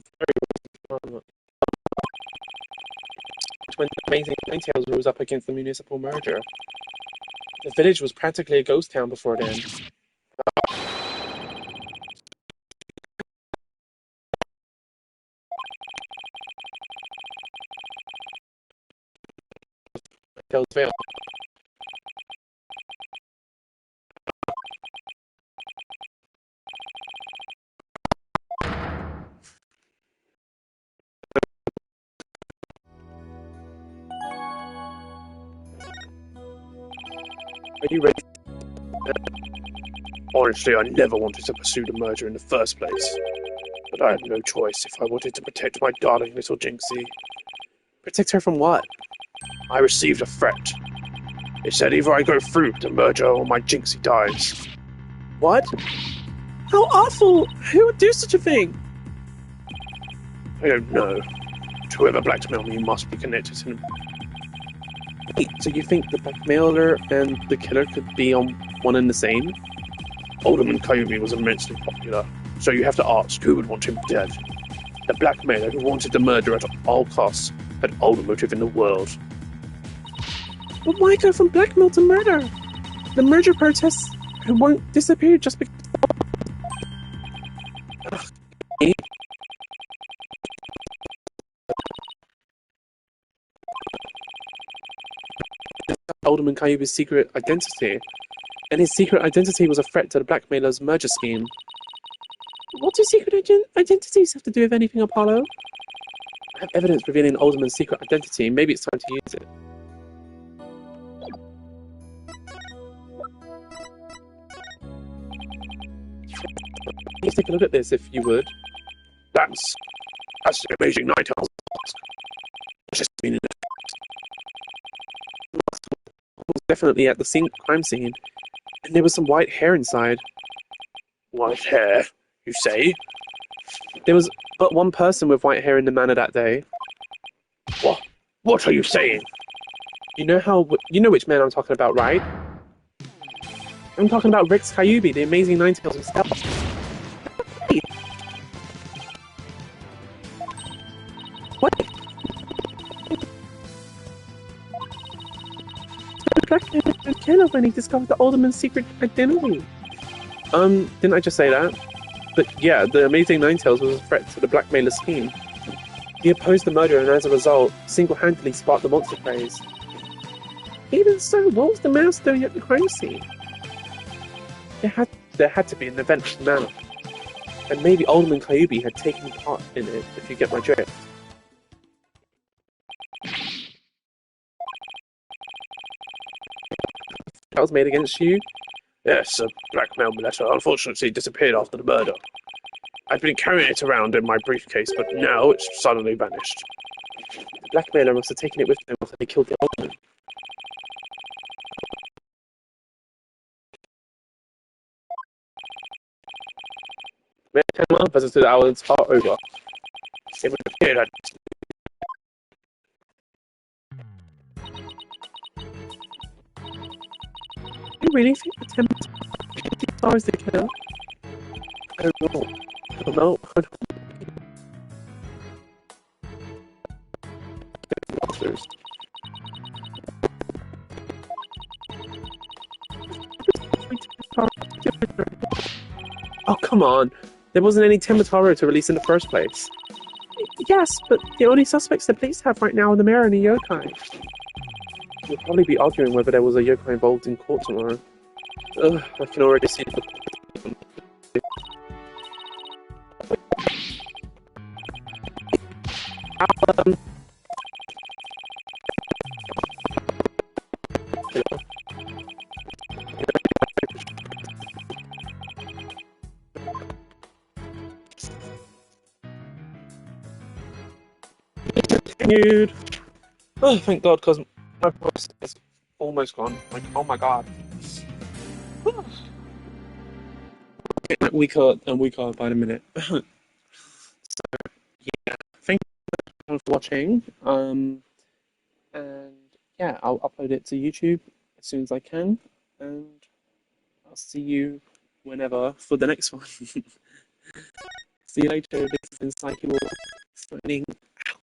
when the amazing Ninetales rose up against the municipal merger. The village was practically a ghost town before then. Ninetales Vale. Are you ready? Honestly, I never wanted to pursue the merger in the first place. But I had no choice if I wanted to protect my darling little Jinxie. Protect her from what? I received a threat. It said either I go through with the merger or my Jinxie dies. What? How awful! Who would do such a thing? I don't know. But whoever blackmailed me must be connected to So you think the blackmailer and the killer could be on one and the same? Alderman Kyubi was immensely popular, so you have to ask who would want him dead. The blackmailer who wanted the murder at all costs had all the motive in the world. But why go from blackmail to murder? The murder protests won't disappear just because... Alderman Kyubi's secret identity, and his secret identity was a threat to the blackmailer's murder scheme. What do secret identities have to do with anything, Apollo? I have evidence revealing Alderman's secret identity. Maybe it's time to use it. Please take a look at this, if you would. That's the amazing night owl's mask. Just been in it. Was definitely at the crime scene, and there was some white hair inside. White hair, you say? There was but one person with white hair in the manor that day. What? What are you saying? You know which man I'm talking about, right? I'm talking about Rex Kyubi, the amazing Ninetales himself. What? The blackmailer and killer when he discovered the Alderman's secret identity. Didn't I just say that? But yeah, the amazing Ninetales was a threat to the blackmailer scheme. He opposed the murder and as a result, single-handedly sparked the monster craze. Even so, what was the mouse doing at the crime scene? There had to be an event in the manor. And maybe Alderman Kyubi had taken part in it, if you get my drift. That was made against you? Yes, a blackmail letter unfortunately disappeared after the murder. I'd been carrying it around in my briefcase, but now it's suddenly vanished. The blackmailer must have taken it with him after they killed the alderman. Tenma visited the islands far over. It would appear that... You really think the Tenma as far as they can? I don't know. I don't know. Monsters. Oh, come on. There wasn't any Temataro to release in the first place. Yes, but the only suspects the police have right now are the mayor and the yokai. We'll probably be arguing whether there was a yokai involved in court tomorrow. Ugh, I can already see the... Continued. Oh, thank God, because my voice is almost gone. Like, oh my God. Getting weaker and weaker by the minute. So, yeah, thank you for watching. And yeah, I'll upload it to YouTube as soon as I can, and I'll see you whenever for the next one. See you later. This is Psyche signing out.